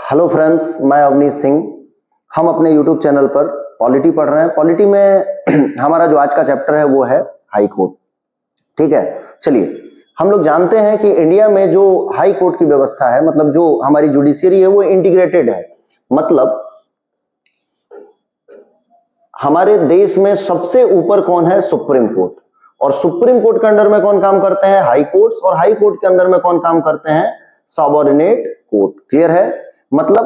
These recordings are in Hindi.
हेलो फ्रेंड्स, मैं अवनीश सिंह। हम अपने यूट्यूब चैनल पर पॉलिटी पढ़ रहे हैं। पॉलिटी में हमारा जो आज का चैप्टर है वो है हाई कोर्ट। ठीक है, चलिए हम लोग जानते हैं कि इंडिया में जो हाई कोर्ट की व्यवस्था है, मतलब जो हमारी जुडिशियरी है वो इंटीग्रेटेड है। मतलब हमारे देश में सबसे ऊपर कौन है? Supreme court. और सुप्रीम कोर्ट के अंडर में कौन काम करते हैं? High courts. और हाई कोर्ट के अंदर में कौन काम करते हैं? Subordinate court. क्लियर है? मतलब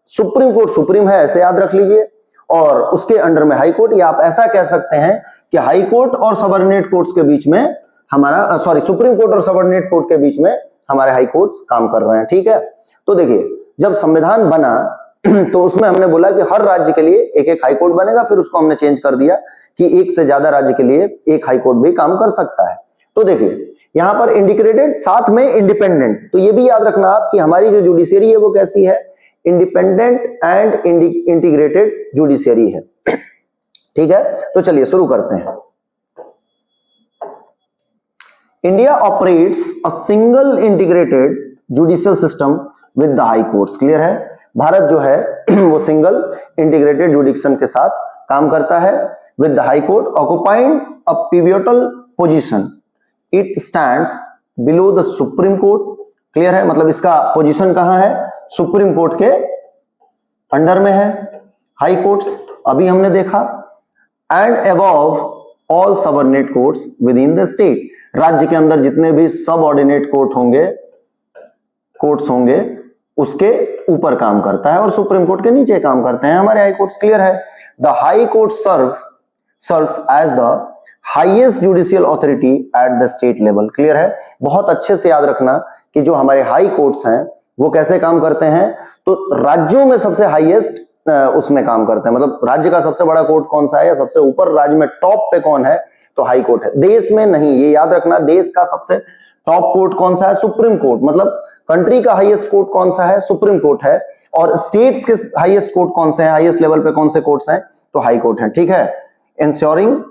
सुप्रीम कोर्ट सुप्रीम है, ऐसे याद रख लीजिए, और उसके अंडर में हाई कोर्ट। या आप ऐसा कह सकते हैं कि हाई कोर्ट और सबऑर्डिनेट कोर्ट्स के बीच में हमारा सुप्रीम कोर्ट और सबऑर्डिनेट कोर्ट के बीच में हमारे हाई कोर्ट्स काम कर रहे हैं। ठीक है, तो देखिए जब संविधान बना तो उसमें हमने बोला कि हर राज्य के लिए एक एक हाई कोर्ट बनेगा। फिर उसको हमने चेंज कर दिया कि एक से ज्यादा राज्य के लिए एक हाई कोर्ट भी काम कर सकता है। तो देखिए यहां पर इंटीग्रेटेड साथ में इंडिपेंडेंट, तो ये भी याद रखना आप कि हमारी जो जुडिशियरी है वो कैसी है? इंडिपेंडेंट एंड इंटीग्रेटेड जुडिशियरी है। ठीक है, तो चलिए शुरू करते हैं। India operates a single integrated judicial system with the high courts. Clear है? भारत जो है वो सिंगल इंटीग्रेटेड जुडिक्शन के साथ काम करता है with the high court occupying a pivotal position. It stands below the supreme court. Clear है? मतलब इसका पोजीशन कहां है? सुप्रीम कोर्ट के अंडर में है। हाई कोर्ट्स अभी हमने देखा। And above all subordinate courts with in the state. राज्य के अंदर जितने भी सबऑर्डिनेट कोर्ट्स होंगे उसके ऊपर काम करता है, और सुप्रीम कोर्ट के नीचे काम करते हैं हमारे हाई कोर्ट्स। क्लियर है? The high court serves as the highest judicial authority at the state level. Clear है? बहुत अच्छे से याद रखना कि जो हमारे हाई कोर्ट्स हैं वो कैसे काम करते हैं, तो राज्यों में सबसे हाईएस्ट उसमें काम करते हैं। मतलब राज्य का सबसे बड़ा कोर्ट कौन सा है, या सबसे ऊपर राज्य में टॉप पे कौन है? तो हाई कोर्ट है। देश में नहीं, ये याद रखना, देश का सबसे टॉप कोर्ट कौन सा है? Supreme court. मतलब कंट्री का हाईएस्ट कोर्ट कौन सा है? सुप्रीम कोर्ट है। और स्टेट्स के हाईएस्ट कोर्ट कौन से हैं? हाईएस्ट लेवल पे कौन से कोर्ट्स हैं? तो हाई कोर्ट है। ठीक है? Ensuring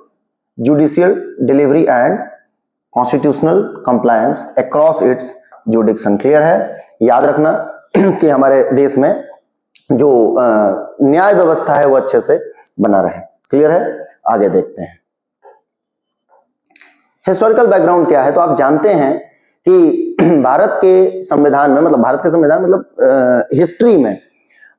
judicial delivery and constitutional compliance across its जुडिक्शन। Clear है? याद रखना कि हमारे देश में जो न्याय व्यवस्था है वो अच्छे से बना रहे। क्लियर है? आगे देखते हैं हिस्टोरिकल बैकग्राउंड क्या है। तो आप जानते हैं कि भारत के संविधान में, मतलब हिस्ट्री में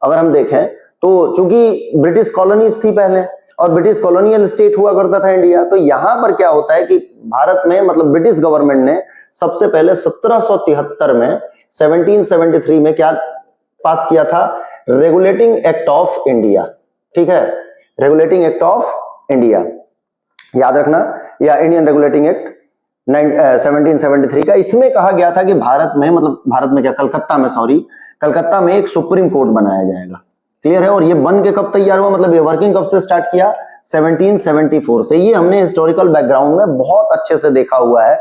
अगर हम देखें तो चूंकि ब्रिटिश कॉलोनीज थी पहले, और ब्रिटिश कॉलोनियल स्टेट हुआ करता था इंडिया, तो यहां पर क्या होता है कि भारत में मतलब ब्रिटिश गवर्नमेंट ने सबसे पहले 1773 में 1773 में क्या पास किया था? Regulating act of India. ठीक है? रेगुलेटिंग एक्ट ऑफ इंडिया याद रखना, या इंडियन रेगुलेटिंग एक्ट 1773 का। इसमें कहा गया था कि भारत में क्या, कलकत्ता में एक सुप्रीम कोर्ट बनाया जाएगा। क्लियर है? और ये बन के कब तैयार हुआ, मतलब ये वर्किंग कब से स्टार्ट किया? 1774 से। ये हमने हिस्टोरिकल बैकग्राउंड में बहुत अच्छे से देखा हुआ है।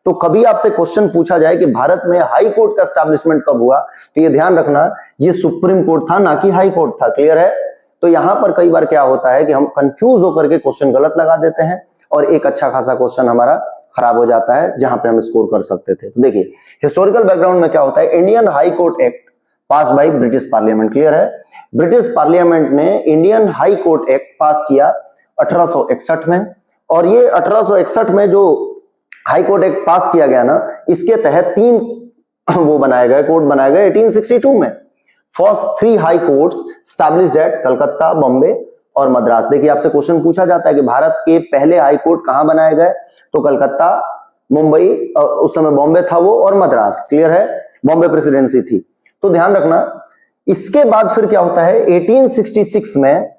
तो कभी आपसे क्वेश्चन पूछा जाए कि भारत में हाई कोर्ट का एस्टैब्लिशमेंट कब हुआ, तो ये ध्यान रखना ये सुप्रीम कोर्ट था, ना कि हाई कोर्ट था। क्लियर है? तो यहां पर कई बार क्या होता है कि हम कंफ्यूज होकर के क्वेश्चन गलत लगा देते हैं, और एक अच्छा खासा क्वेश्चन हमारा खराब हो जाता है जहां पे हम स्कोर कर सकते थे। तो देखिए हिस्टोरिकल बैकग्राउंड में क्या होता है। Indian high court act pass by British parliament. Clear है? ब्रिटिश पार्लियामेंट ने इंडियन हाई कोर्ट एक्ट पास किया 1861 में, और ये 1861 में जो हाई कोर्ट एक्ट पास किया गया ना, इसके तहत 3 कोर्ट बनाए गए 1862 में। First 3 high courts established at Calcutta, Bombay और मद्रास। देखिए आपसे क्वेश्चन पूछा जाता है कि भारत के पहले हाई कोर्ट कहां बनाए गए, तो कलकत्ता, मुंबई, उस समय बॉम्बे था वो, और मद्रास। क्लियर है? बॉम्बे प्रेसिडेंसी थी। तो ध्यान रखना। इसके बाद फिर क्या होता है, 1866 में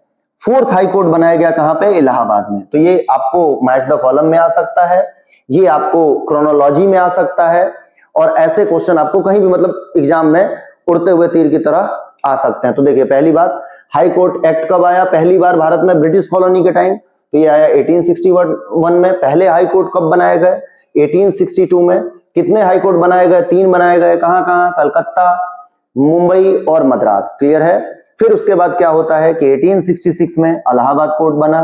4th हाई कोर्ट बनाया गया। कहां पे? इलाहाबाद में। तो ये आपको मैच द कॉलम में आ सकता है, ये आपको क्रोनोलॉजी में आ सकता है, और ऐसे क्वेश्चन आपको कहीं भी मतलब एग्जाम में उड़ते हुए तीर की तरह आ सकते हैं। तो देखिए पहली बात, हाई कोर्ट एक्ट कब आया पहली बार भारत में? ब्रिटिश कॉलोनी के टाइम। तो ये आया 1861 में। पहले हाई कोर्ट कब बनाए गए? 1862 में। कितने हाई कोर्ट बनाए गए? 3 बनाए गए। कहां कहां? कलकत्ता, मुंबई और मद्रास। क्लियर है? फिर उसके बाद क्या होता है कि 1866 में इलाहाबाद कोर्ट बना,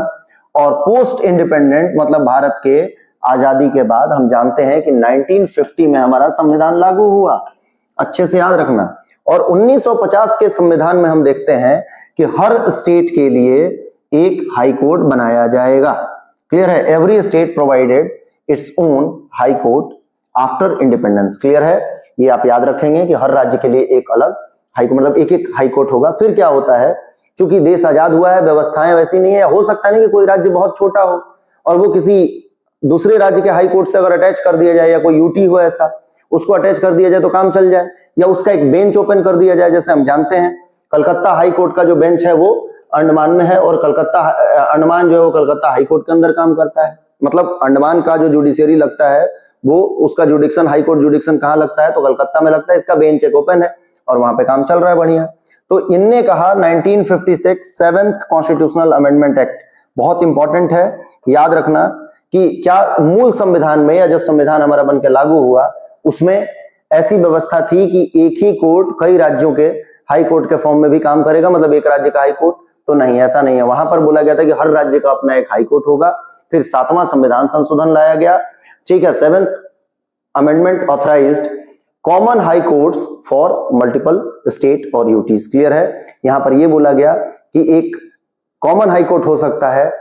और पोस्ट इंडिपेंडेंट मतलब भारत के आजादी के बाद हम जानते हैं कि 1950 में हमारा संविधान लागू हुआ। अच्छे से याद रखना। और 1950 के संविधान में हम देखते हैं कि हर स्टेट के लिए एक हाई कोर्ट बनाया जाएगा। क्लियर है? Every state provided its own high court after independence. Clear है? ये आप याद रखेंगे कि हर राज्य के लिए एक अलग हाई कोर्ट, मतलब एक एक हाई कोर्ट होगा। फिर क्या होता है, चूंकि देश आजाद हुआ है, व्यवस्थाएं वैसी नहीं है, हो सकता नहीं कि कोई राज्य बहुत छोटा हो और वो किसी दूसरे राज्य के हाई कोर्ट से अगर अटैच कर दिया जाए, या कोई यूटी हो ऐसा, उसको अटैच कर दिया जाए तो काम चल जाए, या उसका एक बेंच ओपन कर दिया जाए। जैसे हम जानते हैं कलकत्ता हाई कोर्ट का जो बेंच है वो अंडमान में है, और अंडमान जो है वो कलकत्ता हाई कोर्ट के अंदर काम करता है। मतलब अंडमान का जो जुडिशियरी लगता है वो, उसका जुडिक्शन, हाई कोर्ट जुडिक्शन कहाँ लगता है, तो कलकत्ता में लगता है। इसका बेंच एक ओपन है और वहां पे काम चल रहा है बढ़िया। तो इनने कहा 1956 7th कॉन्स्टिट्यूशनल अमेंडमेंट एक्ट बहुत इंपॉर्टेंट है, याद रखना कि क्या मूल संविधान में, या जब संविधान हमारा बन के लागू हुआ, उसमें ऐसी व्यवस्था थी कि एक ही कोर्ट कई राज्यों के हाई कोर्ट के फॉर्म में भी काम करेगा, मतलब एक राज्य का हाई कोर्ट? तो नहीं, ऐसा नहीं है। वहां पर बोला गया था कि हर राज्य का अपना एक हाई कोर्ट होगा। फिर 7वां संविधान संशोधन लाया गया, ठीक है। 7th amendment authorised common high courts for multiple state और यूटीज। क्लियर है? यहां पर यह बोला गया कि एक कॉमन हाई कोर्ट हो सकता है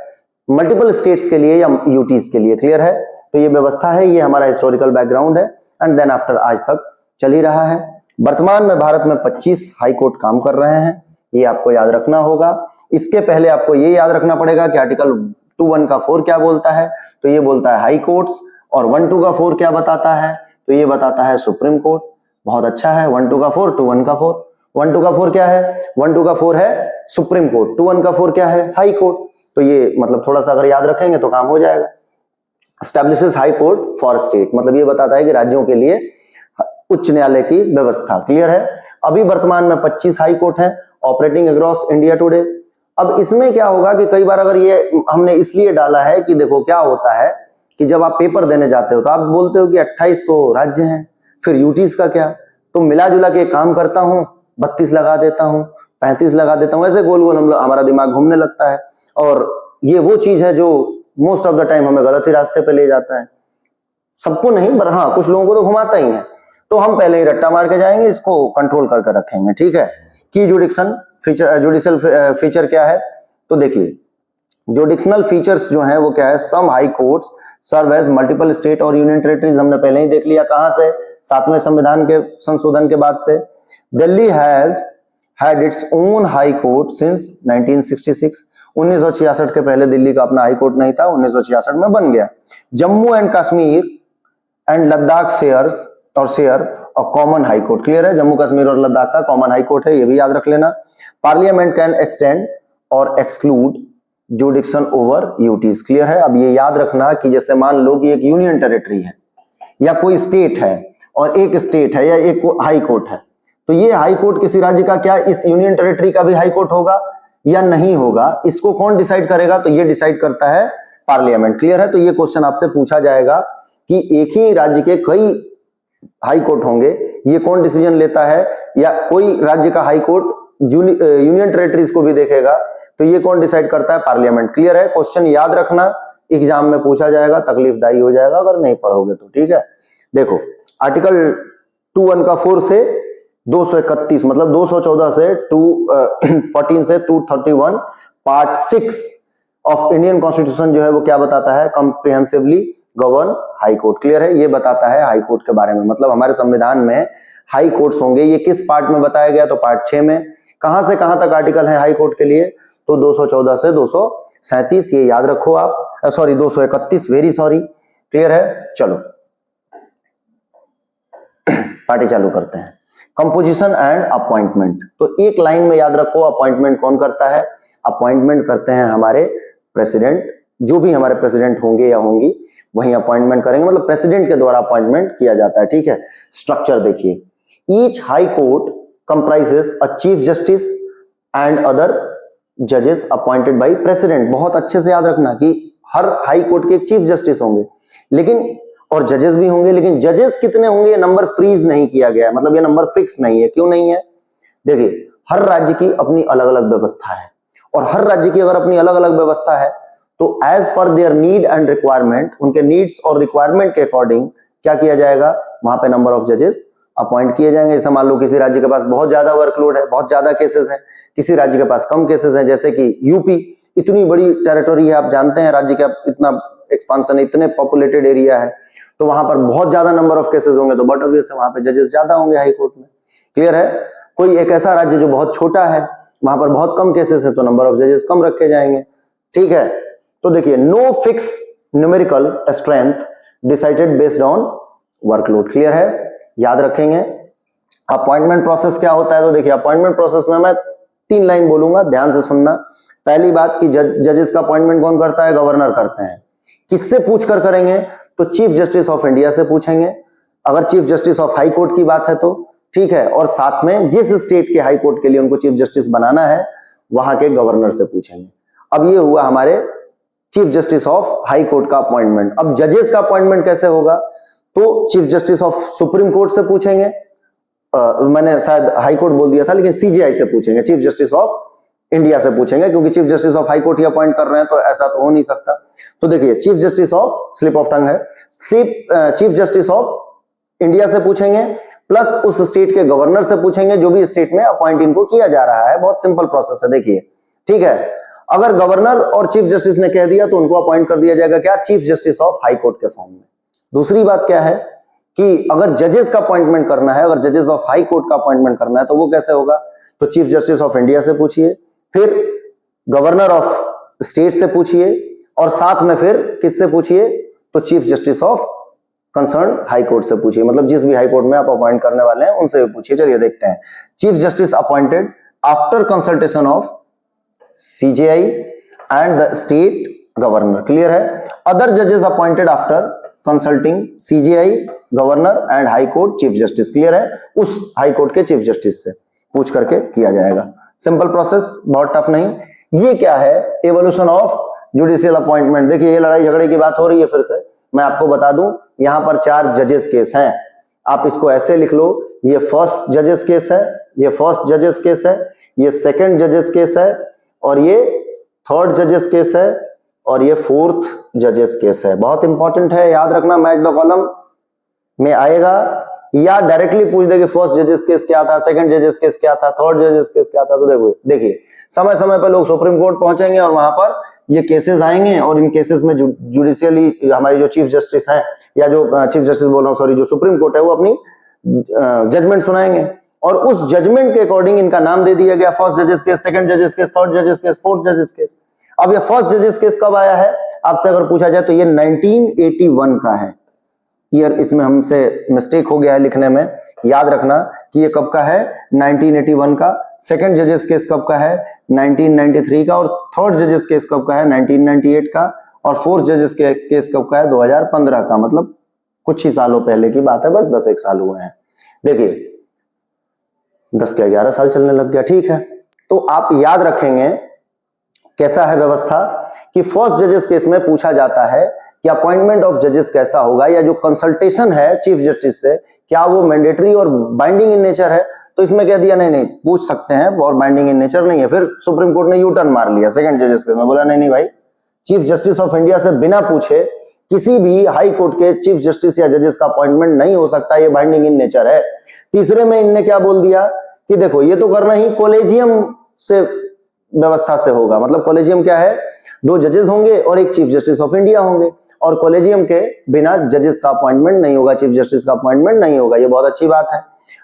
मल्टीपल स्टेट्स के लिए या यूटीज के लिए। क्लियर है? तो ये व्यवस्था है, ये हमारा हिस्टोरिकल बैकग्राउंड है, एंड देन आफ्टर आज तक चल ही रहा है। वर्तमान में भारत में 25 हाई कोर्ट काम कर रहे हैं, ये आपको याद रखना होगा। इसके पहले आपको ये याद रखना पड़ेगा कि आर्टिकल 2(1) का 4 क्या बोलता है, तो ये बोलता है हाई कोर्ट्स, और 1(2) का 4 क्या बताता है, तो ये बताता है सुप्रीम कोर्ट। बहुत अच्छा है, 1(2) का 4, 2(1) का 4। 1(2) का 4 क्या है? 1(2) का 4 है सुप्रीम कोर्ट, 2(1) का 4 क्या है? High court. तो ये मतलब थोड़ा सा अगर याद रखेंगे तो काम हो जाएगा। Establishes high court for state, मतलब ये बताता है कि राज्यों के लिए उच्च न्यायालय की व्यवस्था। क्लियर है? अभी वर्तमान में 25 हाई कोर्ट है ऑपरेटिंग अक्रॉस इंडिया टुडे। अब इसमें क्या होगा कि कई बार अगर ये हमने इसलिए डाला है कि देखो क्या होता है कि जब आप पेपर देने जाते हो तो आप बोलते हो कि 28 तो राज्य हैं, फिर यूटीज का क्या, तो मिला जुला के काम करता हूं, 32 लगा देता हूं, 35 लगा देता हूं, ऐसे गोल गोल हमारा दिमाग घूमने लगता है। और ये वो चीज है जो मोस्ट ऑफ द टाइम हमें गलत ही रास्ते पे ले जाता है। सबको नहीं, पर हाँ कुछ लोगों को तो घुमाता ही है। तो हम पहले ही रट्टा मार के जाएंगे, इसको कंट्रोल करके रखेंगे, ठीक है। की जुडिक्शन फीचर, जुडिशियल फीचर क्या है, तो देखिए जुडिक्शनल फीचर्स जो हैं वो क्या है, some high courts serve as multiple state और यूनियन टेरिटरीज, हमने पहले ही देख लिया कहां से, 7वें संविधान के संशोधन के बाद से। Delhi has had its own high court since 1966, 1966 के पहले दिल्ली का अपना हाई कोर्ट नहीं था, 1966 में बन गया। Jammu and Kashmir and Ladakh share और कॉमन हाई कोर्ट। क्लियर है? जम्मू कश्मीर और लद्दाख का कॉमन हाई कोर्ट है, ये भी याद रख लेना। पार्लियामेंट कैन एक्सटेंड और एक्सक्लूड जुडिक्शन ओवर यूटीज। क्लियर है? अब ये याद रखना कि जैसे मान लो कि एक यूनियन टेरिटरी है या कोई स्टेट है, और एक स्टेट है या एक हाई कोर्ट है, तो ये हाई कोर्ट किसी राज्य का क्या इस यूनियन टेरिटरी का भी हाई कोर्ट होगा या नहीं होगा, इसको कौन डिसाइड करेगा, तो ये डिसाइड करता है पार्लियामेंट। क्लियर है? तो ये क्वेश्चन आपसे पूछा जाएगा कि एक ही राज्य के कई हाई कोर्ट होंगे, ये कौन डिसीजन लेता है, या कोई राज्य का हाई कोर्ट यूनियन टेरिटरीज को भी देखेगा, तो ये कौन डिसाइड करता है, पार्लियामेंट। क्लियर है? क्वेश्चन याद रखना, एग्जाम में पूछा जाएगा, तकलीफदायी हो जाएगा अगर नहीं पढ़ोगे तो, ठीक है। देखो आर्टिकल 2(1) का 4 से 231, मतलब 214 से 214 से 231 पार्ट 6 ऑफ इंडियन कॉन्स्टिट्यूशन जो है वो क्या बताता है, comprehensively govern high court. Clear है? ये बताता है हाई कोर्ट के बारे में, मतलब हमारे संविधान में हाई कोर्ट्स होंगे। ये किस पार्ट में बताया गया, तो पार्ट 6 में। कहां से कहां तक आर्टिकल है हाई कोर्ट के लिए, तो 214 से 237, ये याद रखो आप, सॉरी 231, वेरी सॉरी। क्लियर है? चलो पार्टी चालू करते हैं। कंपोजिशन एंड अपॉइंटमेंट, तो एक लाइन में याद रखो, अपॉइंटमेंट कौन करता है, अपॉइंटमेंट करते हैं हमारे प्रेसिडेंट, जो भी हमारे प्रेसिडेंट होंगे या होंगी वही अपॉइंटमेंट करेंगे, मतलब प्रेसिडेंट के द्वारा अपॉइंटमेंट किया जाता है, ठीक है। स्ट्रक्चर देखिए, each high court comprises a chief justice and other जजेस अपॉइंटेड बाय प्रेसिडेंट। बहुत अच्छे से याद रखना कि हर हाई कोर्ट के एक चीफ जस्टिस होंगे, लेकिन और जजेस भी होंगे, लेकिन जजेस कितने होंगे ये नंबर फ्रीज नहीं किया गया है, मतलब ये नंबर फिक्स नहीं है। क्यों नहीं है? देखिए हर राज्य की अपनी अलग अलग व्यवस्था है, और हर राज्य की अगर अपनी अलग अलग व्यवस्था है तो as per their need and requirement, उनके नीड्स और रिक्वायरमेंट के अकॉर्डिंग क्या किया जाएगा, वहां पे नंबर ऑफ जजेस अपॉइंट किए जाएंगे। जैसे मान लो किसी राज्य के पास बहुत ज्यादा वर्कलोड है, बहुत ज्यादा केसेस है, किसी राज्य के पास कम केसेस है, जैसे कि यूपी इतनी बड़ी टेरिटोरी है, आप जानते हैं राज्य का इतना एक्सपांशन है, इतने पॉपुलेटेड एरिया है, तो वहां पर बहुत ज्यादा नंबर ऑफ केसेस होंगे, तो बट ऑब्वियस है वहां पे जजेस ज्यादा होंगे हाई कोर्ट में। क्लियर है? कोई एक ऐसा राज्य जो बहुत छोटा है, वहां पर बहुत कम केसेस है, तो नंबर ऑफ जजेस कम रखे जाएंगे। ठीक है, तो देखिए no fix numerical strength decided based on workload. Clear है? याद रखेंगे। अपॉइंटमेंट प्रोसेस क्या होता है, तो देखिए अपॉइंटमेंट प्रोसेस में मैं 3 लाइन बोलूंगा, ध्यान से सुनना। पहली बात कि जजेस का अपॉइंटमेंट कौन करता है? गवर्नर करते हैं। किससे पूछकर करेंगे? तो चीफ जस्टिस ऑफ इंडिया से पूछेंगे, अगर chief justice of high court की बात है तो। ठीक है, और साथ में जिस स्टेट के हाई कोर्ट के लिए उनको चीफ जस्टिस बनाना है वहां के गवर्नर से पूछेंगे। अब ये हुआ हमारे chief justice of high court का अपॉइंटमेंट। अब जजेस का अपॉइंटमेंट कैसे होगा? तो chief justice of supreme court से पूछेंगे, मैंने शायद हाई कोर्ट बोल दिया था, लेकिन सीजीआई से पूछेंगे, चीफ जस्टिस ऑफ इंडिया से पूछेंगे, क्योंकि chief justice of high court ही अपॉइंट कर रहे हैं, तो ऐसा तो हो नहीं सकता। तो देखिए chief justice of, slip of tongue है, चीफ जस्टिस ऑफ इंडिया से पूछेंगे, प्लस उस स्टेट के गवर्नर से पूछेंगे जो भी स्टेट में अपॉइंट इनको किया जा रहा है। बहुत सिंपल प्रोसेस है, देखिए। ठीक है, अगर गवर्नर और चीफ जस्टिस ने कह दिया तो उनको अपॉइंट कर दिया जाएगा क्या? Chief justice of high court के फॉर्म में। दूसरी बात क्या है कि अगर जजेस का अपॉइंटमेंट करना है, अगर जजेस ऑफ हाई कोर्ट का अपॉइंटमेंट करना है, तो वो कैसे होगा? तो चीफ जस्टिस ऑफ इंडिया से पूछिए, फिर गवर्नर ऑफ स्टेट से पूछिए, और साथ में फिर किससे पूछिए? तो chief justice of concern high court से पूछिए, मतलब जिस भी हाई कोर्ट में आप अपॉइंट करने वाले हैं उनसे पूछिए। चलिए देखते हैं। Chief justice appointed after consultation of CJI and the state governor. Clear है? अदर जजेस appointed after consulting CGI, governor and high court chief justice. Clear है? उस हाई कोर्ट के चीफ जस्टिस से पूछ करके किया जाएगा। सिंपल प्रोसेस, बहुत टफ नहीं। ये क्या है? Evolution of judicial appointment. देखिए ये लड़ाई झगड़े की बात हो रही है, फिर से मैं आपको बता दूं, यहां पर 4 जजेस केस हैं। आप इसको ऐसे लिख लो, ये फर्स्ट जजेस केस है, ये फर्स्ट जजेस केस है, ये सेकंड जजेस केस है, और ये थर्ड जजेस केस है, और ये फोर्थ जजेस केस है। बहुत इंपॉर्टेंट है, याद रखना। मैच द कॉलम में आएगा, या डायरेक्टली पूछ दे कि फर्स्ट जजेस केस क्या था, सेकंड जजेस केस क्या था, थर्ड जजेस केस क्या था। तो देखो, देखिए समय समय पर लोग सुप्रीम कोर्ट पहुंचेंगे और वहां पर ये केसेस आएंगे, और इन केसेस में जुडिशियली हमारी जो चीफ जस्टिस है, या जो चीफ जस्टिस बोल रहा हूं, सॉरी, जो सुप्रीम कोर्ट है, वो अपनी जजमेंट सुनाएंगे, और उस जजमेंट के अकॉर्डिंग इनका नाम दे दिया गया। फर्स्ट जजेस केस, सेकंड जजेस केस, थर्ड जजेस केस, फोर्थ जजेस केस। अब ये फर्स्ट जजेस केस कब आया है आपसे अगर पूछा जाए, तो ये 1981 का है। ईयर इसमें हमसे मिस्टेक हो गया है लिखने में, याद रखना कि ये कब का है? 1981 का। सेकंड जजेस केस कब का है? 1993 का। और थर्ड जजेस केस कब का है? 1998 का। और फोर्थ जजेस केस कब का है? 2015 का। मतलब कुछ ही सालों पहले की बात है, बस 10 साल हुए हैं। देखिए 10 क्या 11 साल चलने लग गया। ठीक है, तो आप याद रखेंगे कैसा है व्यवस्था कि फर्स्ट जजेस केस में पूछा जाता है कि अपॉइंटमेंट ऑफ जजेस कैसा होगा, या जो कंसल्टेशन है चीफ जस्टिस से, क्या वो मैंडेटरी और बाइंडिंग इन नेचर है? तो इसमें कह दिया नहीं नहीं पूछ सकते हैं और बाइंडिंग इन नेचर नहीं है। फिर सुप्रीम कोर्ट ने यू टर्न मार लिया सेकंड जजेस केस में, बोला नहीं नहीं भाई, चीफ जस्टिस ऑफ इंडिया से बिना पूछे किसी भी हाई कोर्ट के चीफ जस्टिस या जजेस का अपॉइंटमेंट नहीं हो सकता, ये बाइंडिंग इन नेचर है। तीसरे में इनने क्या बोल दिया कि देखो ये तो करना ही कॉलेजियम से व्यवस्था से होगा। मतलब कॉलेजियम क्या है? 2 जजेस होंगे और एक चीफ जस्टिस ऑफ इंडिया होंगे, और कॉलेजियम के बिना जजेस का अपॉइंटमेंट नहीं होगा, चीफ जस्टिस का अपॉइंटमेंट नहीं होगा। ये बहुत अच्छी बात है।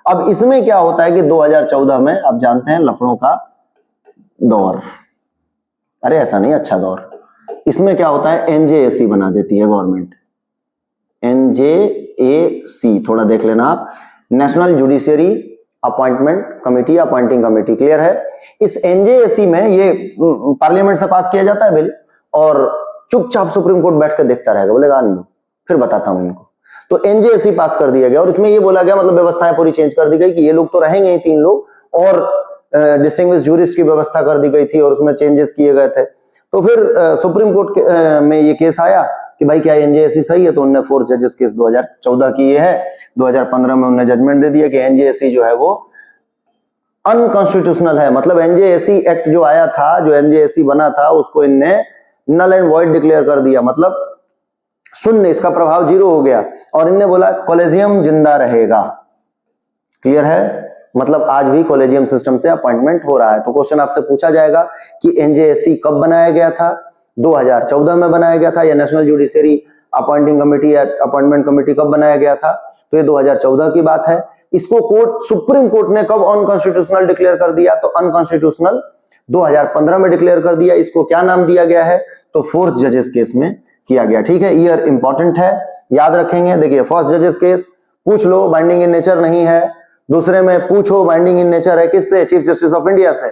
अब इसमें क्या होता है कि 2014 में आप जानते हैं लफड़ों का दौर, अरे ऐसा नहीं अच्छा दौर, इसमें क्या होता है? एनजेएसी बना देती है गवर्नमेंट। एनजेएसी थोड़ा देख लेना आप, national judiciary appointment committee, appointing committee. Clear है? इस एनजेएसी में ये पार्लियामेंट से पास किया जाता है बिल, और चुपचाप सुप्रीम कोर्ट बैठ कर देखता रहेगा, बोलेगा आने दो फिर बताता हूं इनको। तो एनजेएसी पास कर दिया गया, और इसमें ये बोला गया, मतलब व्यवस्थाएं पूरी चेंज कर दी गई कि ये लोग तो रहेंगे ही 3 लोग, और डिस्टिंग्विश्ड जूरिस्ट की व्यवस्था कर दी गई थी, और उसमें चेंजेस किए गए थे। तो फिर सुप्रीम कोर्ट में ये केस आया कि भाई क्या एनजेएसी सही है? तो उन्होंने 4 जजेस केस 2014 की ये है, 2015 में उन्होंने जजमेंट दे दिया कि एनजेएसी जो है वो अनकॉन्स्टिट्यूशनल है। मतलब एनजेएसी एक्ट जो आया था, जो एनजेएसी बना था, उसको इनने नल एंड वॉइड डिक्लेयर कर दिया, मतलब शून्य, इसका प्रभाव 0 हो गया। और इनने बोला कॉलेजियम जिंदा रहेगा। क्लियर है? मतलब आज भी कॉलेजियम सिस्टम से अपॉइंटमेंट हो रहा है। तो क्वेश्चन आपसे पूछा जाएगा कि एनजेएससी कब बनाया गया था? 2014 में बनाया गया था। या नेशनल जुडिशरी अपॉइंटिंग कमेटी या अपॉइंटमेंट कमेटी कब बनाया गया था? तो ये 2014 की बात है। इसको कोर्ट, सुप्रीम कोर्ट ने कब अनकॉन्स्टिट्यूशनल डिक्लेयर कर दिया? तो अनकॉन्स्टिट्यूशनल 2015 में डिक्लेयर कर दिया। इसको क्या नाम दिया गया है? तो फोर्थ जजेस केस में किया गया। ठीक है, ईयर इंपॉर्टेंट है, याद रखेंगे। देखिए, फर्स्ट जजेस केस पूछ लो, बाइंडिंग इन नेचर नहीं है। दूसरे में पूछो, बाइंडिंग इन नेचर है किससे? चीफ जस्टिस ऑफ इंडिया से।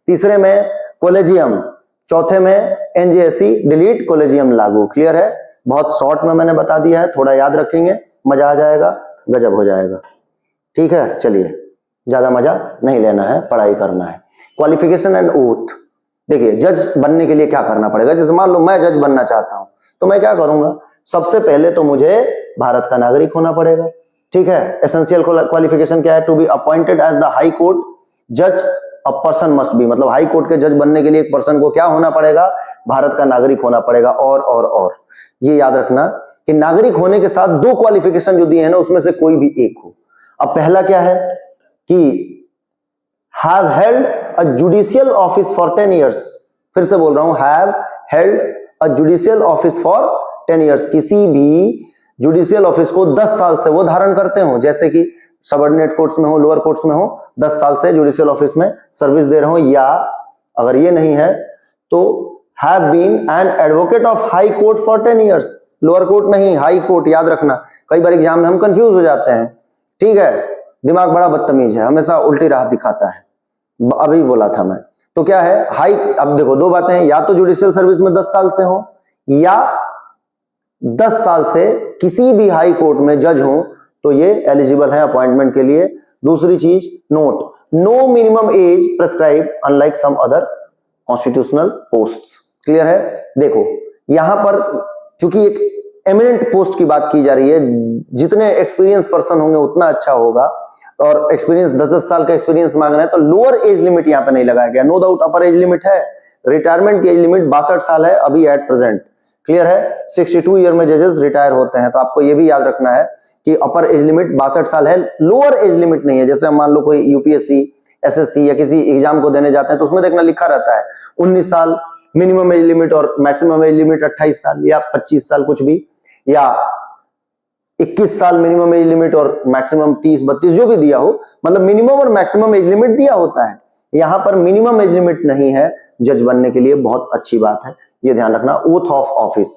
तीसरे में कॉलेजियम, चौथे में एनजेएससी डिलीट कॉलेजियम लागू। क्लियर है? बहुत शॉर्ट में मैंने बता दिया है, थोड़ा याद रखेंगे, मजा आ जाएगा, गजब हो जाएगा। ठीक है, चलिए, ज्यादा मजा नहीं लेना है, पढ़ाई करना है। Qualification and oath. देखिए, जज बनने के लिए क्या करना पड़ेगा? जैसे मान लो मैं जज बनना चाहता हूं, तो मैं क्या करूंगा? सबसे पहले तो मुझे भारत का नागरिक होना पड़ेगा। ठीक है, एसेंशियल क्वालिफिकेशन क्या है? To be appointed as the high court जज अ पर्सन मस्ट बी, मतलब हाई कोर्ट के जज बनने के लिए एक पर्सन को क्या होना पड़ेगा? भारत का नागरिक होना पड़ेगा। और ये याद रखना कि नागरिक होने के साथ दो क्वालिफिकेशन जो दिए हैं ना, उसमें से कोई भी एक हो। अब पहला क्या है कि have held a judicial office for 10 years. फिर से बोल रहा हूं, have held a judicial office for 10 years. किसी भी जुडिशियल ऑफिस को 10 साल से वो धारण करते हो, जैसे कि सबऑर्डिनेट कोर्ट्स में हो, लोअर कोर्ट्स में हो, 10 साल से जुडिशियल ऑफिस में सर्विस दे रहे हो। या अगर ये नहीं है तो have been an advocate of high court for 10 years. Lower court नहीं, हाई कोर्ट, याद रखना। कई बार एग्जाम में हम कंफ्यूज हो जाते हैं। ठीक है, दिमाग बड़ा बदतमीज है, हमेशा उल्टी राह दिखाता है। अभी बोला था मैं, तो क्या है हाई। अब देखो, दो बातें हैं, या तो जुडिशियल सर्विस में 10 साल से हो, या 10 साल से किसी भी हाई कोर्ट में जज हो, तो ये एलिजिबल है अपॉइंटमेंट के लिए। दूसरी चीज, note, no minimum age prescribe unlike some other constitutional posts. Clear है? देखो, यहां पर चूंकि एक एमिनेंट पोस्ट की बात की जा रही है, जितने एक्सपीरियंस पर्सन होंगे उतना अच्छा होगा, और एक्सपीरियंस 10-10 साल का एक्सपीरियंस मांग रहे हैं, तो लोअर एज लिमिट यहां पे नहीं लगाया गया। No doubt upper age limit है, रिटायरमेंट की एज लिमिट 62 साल है अभी एट प्रेजेंट। क्लियर है? 62 ईयर में जजेस रिटायर होते हैं। तो आपको यह भी याद रखना है कि अपर एज लिमिट 62 साल है, लोअर एज लिमिट नहीं है। जैसे मान लो कोई यूपीएससी, एसएससी या किसी एग्जाम को देने जाते हैं, तो उसमें देखना लिखा रहता है 19 साल मिनिमम एज लिमिट और मैक्सिमम एज लिमिट 28 साल या 25 साल, कुछ भी, या 21 साल मिनिमम एज लिमिट और मैक्सिमम 30-32 जो भी दिया हो, मतलब मिनिमम और मैक्सिमम एज लिमिट दिया होता है। यहां पर मिनिमम एज लिमिट नहीं है जज बनने के लिए, बहुत अच्छी बात है, ये ध्यान रखना। ओथ ऑफ ऑफिस,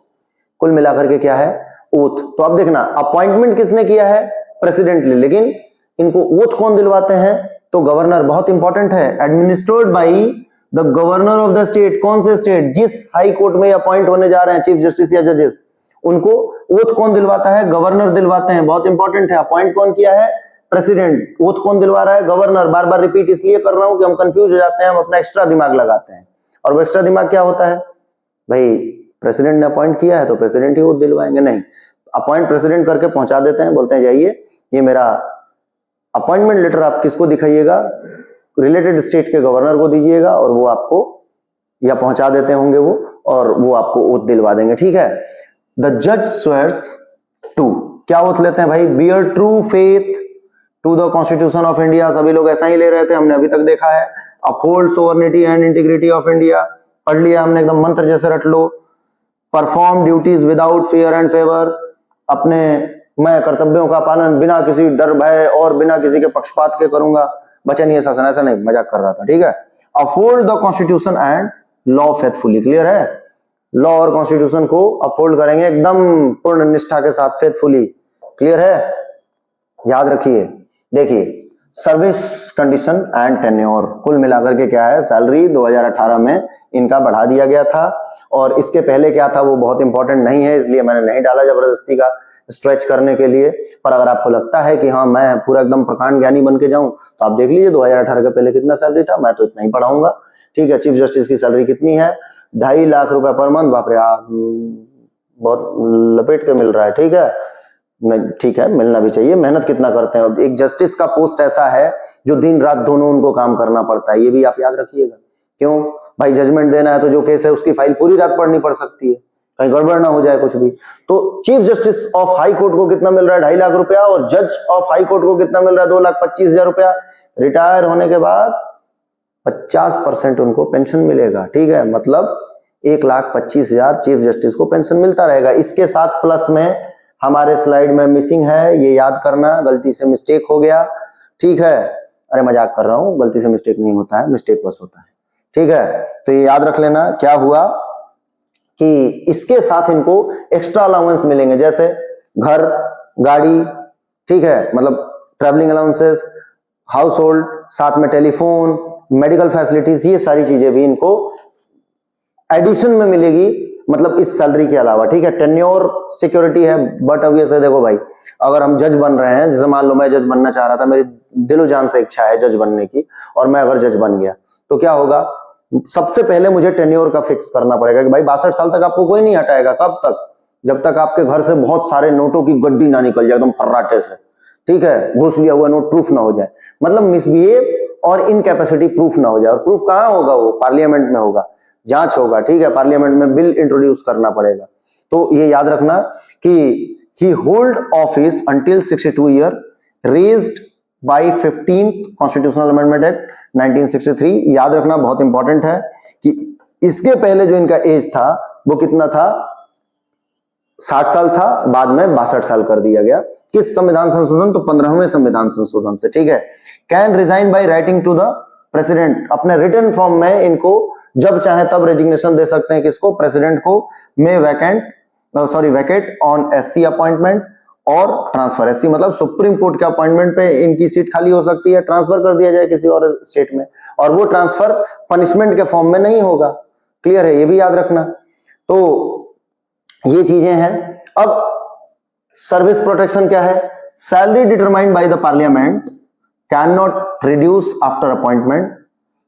कुल मिलाकर के क्या है? ओथ। तो अब देखना, अपॉइंटमेंट किसने किया है? प्रेसिडेंट ने, लेकिन इनको ओथ कौन दिलवाते हैं? तो गवर्नर। बहुत इंपॉर्टेंट है, administered by the governor of the state. कौन से स्टेट? जिस हाई कोर्ट में अपॉइंट होने जा रहे हैं चीफ जस्टिस या जजेस, उनको ओथ कौन दिलवाता है? गवर्नर दिलवाते हैं। बहुत इंपॉर्टेंट है, अपॉइंट कौन किया है? प्रेसिडेंट। ओथ कौन दिलवा रहा है? गवर्नर। बार बार रिपीट इसलिए कर रहा हूं कि हम कंफ्यूज हो जाते हैं, हम अपना एक्स्ट्रा दिमाग लगाते हैं। और वो एक्स्ट्रा दिमाग क्या होता है भाई? प्रेसिडेंट ने अपॉइंट किया है तो प्रेसिडेंट ही ओथ दिलवाएंगे? नहीं, अपॉइंट प्रेसिडेंट करके पहुंचा देते हैं, बोलते हैं जाइए ये मेरा अपॉइंटमेंट लेटर आप किसको दिखाइएगा? रिलेटेड स्टेट के गवर्नर को दीजिएगा, और वो आपको, या पहुंचा देते होंगे वो, और वो आपको ओथ दिलवा देंगे। ठीक है? द जज स्वेयर्स टू, क्या ओथ लेते हैं भाई? Bear true faith to the constitution of India. सभी लोग ऐसा ही ले रहे थे, हमने अभी तक देखा है। Uphold sovereignty and integrity of India, पढ़ लिया हमने, एकदम मंत्र जैसे रट लो। Perform duties without fear and favour, अपने मैं कर्तव्यों का पालन बिना किसी डर भय और बिना किसी के पक्षपात के करूंगा। वचनीय शासन, ऐसा नहीं, मजाक कर रहा था। ठीक है? Uphold the constitution and law faithfully. Clear है? लॉ और कॉन्स्टिट्यूशन को अपहोल्ड करेंगे एकदम पूर्ण निष्ठा के साथ, फेथफुली। क्लियर है? याद रखिए। देखिए, सर्विस कंडीशन एंड टेन्योर, कुल मिलाकर के क्या है? सैलरी 2018 में इनका बढ़ा दिया गया था, और इसके पहले क्या था वो बहुत इंपॉर्टेंट नहीं है, इसलिए मैंने नहीं डाला जबरदस्ती का स्ट्रेच करने के लिए। पर अगर आपको लगता है कि हाँ मैं पूरा एकदम प्रकांड ज्ञानी बन के जाऊं, तो आप देख लीजिए 2018 के पहले कितना सैलरी था, मैं तो इतना ही पढ़ाऊंगा। ठीक है? चीफ जस्टिस की सैलरी कितनी है? 2.5 लाख रुपए पर मंथ। बाप रे, बहुत लपेट के मिल रहा है। ठीक है? ठीक है, मिलना भी चाहिए। मेहनत कितना करते हैं, एक जस्टिस का पोस्ट ऐसा है जो दिन रात दोनों उनको काम करना पड़ता है, ये भी आप याद रखिएगा। क्यों भाई? जजमेंट देना है तो जो केस है उसकी फाइल पूरी रात पढ़नी पड़ सकती है, कहीं गड़बड़ ना हो जाए कुछ भी। तो chief justice of high court को कितना मिल रहा है? 2.5 लाख रुपया, और जज ऑफ हाई कोर्ट को कितना मिल रहा है? 2,25,000 रुपया। रिटायर होने के बाद 50% उनको पेंशन मिलेगा, ठीक है, मतलब 1,25,000 चीफ जस्टिस को पेंशन मिलता रहेगा। इसके साथ प्लस में हमारे स्लाइड में मिसिंग है, ये याद करना, गलती से मिस्टेक हो गया, ठीक है, अरे मजाक कर रहा हूं, गलती से मिस्टेक नहीं होता है, मिस्टेक बस होता है, ठीक है। तो ये याद रख लेना क्या हुआ कि इसके साथ इनको एक्स्ट्रा अलाउंस मिलेंगे, जैसे घर, गाड़ी, ठीक है, मतलब ट्रैवलिंग अलाउंसेस, हाउस होल्ड, साथ में टेलीफोन, मेडिकल फैसिलिटीज, ये सारी चीजें भी इनको एडिशन में मिलेगी, मतलब इस सैलरी के अलावा, ठीक है। टेन्योर सिक्योरिटी है, बट अब ये देखो भाई, अगर हम जज बन रहे हैं, जैसे मान लो मैं जज बनना चाह रहा था, मेरी दिलो जान से इच्छा है जज बनने की, और मैं अगर जज बन गया तो क्या होगा? सबसे पहले मुझे टेन्योर का फिक्स करना पड़ेगा कि भाई 62 साल तक आपको कोई नहीं हटाएगा। कब तक? जब तक आपके घर से बहुत सारे नोटों की गड्डी ना निकल जाए एकदम फर्राटे से, ठीक है, घूस लिया हुआ नोट प्रूफ ना हो जाए, मतलब मिसबिहेव और इनकैपेसिटी प्रूफ ना हो जाए। और प्रूफ कहां होगा? वो पार्लियामेंट में होगा, जांच होगा, ठीक है, पार्लियामेंट में बिल इंट्रोड्यूस करना पड़ेगा। तो ये याद रखना कि he hold office until 62 year, raised by 15th constitutional amendment act 1963। याद रखना, बहुत इंपॉर्टेंट है कि इसके पहले जो इनका एज था वो कितना था? 60 साल था, बाद में 62 साल कर दिया गया। किस संविधान संशोधन? तो 15वें संविधान संशोधन से, ठीक है। Can resign by writing to the president, अपने रिटन फॉर्म में इनको जब चाहे तब रेजिग्नेशन दे सकते हैं। किसको? प्रेसिडेंट को। में वैकेट ऑन एससी अपॉइंटमेंट और ट्रांसफर। एससी मतलब सुप्रीम कोर्ट के अपॉइंटमेंट पे इनकी सीट खाली हो सकती है, ट्रांसफर कर दिया जाए किसी और स्टेट में, और वो ट्रांसफर पनिशमेंट के फॉर्म में नहीं होगा। क्लियर है? ये भी याद रखना। तो ये चीजें हैं। अब सर्विस प्रोटेक्शन क्या है? Salary determined by the parliament can not reduce after appointment.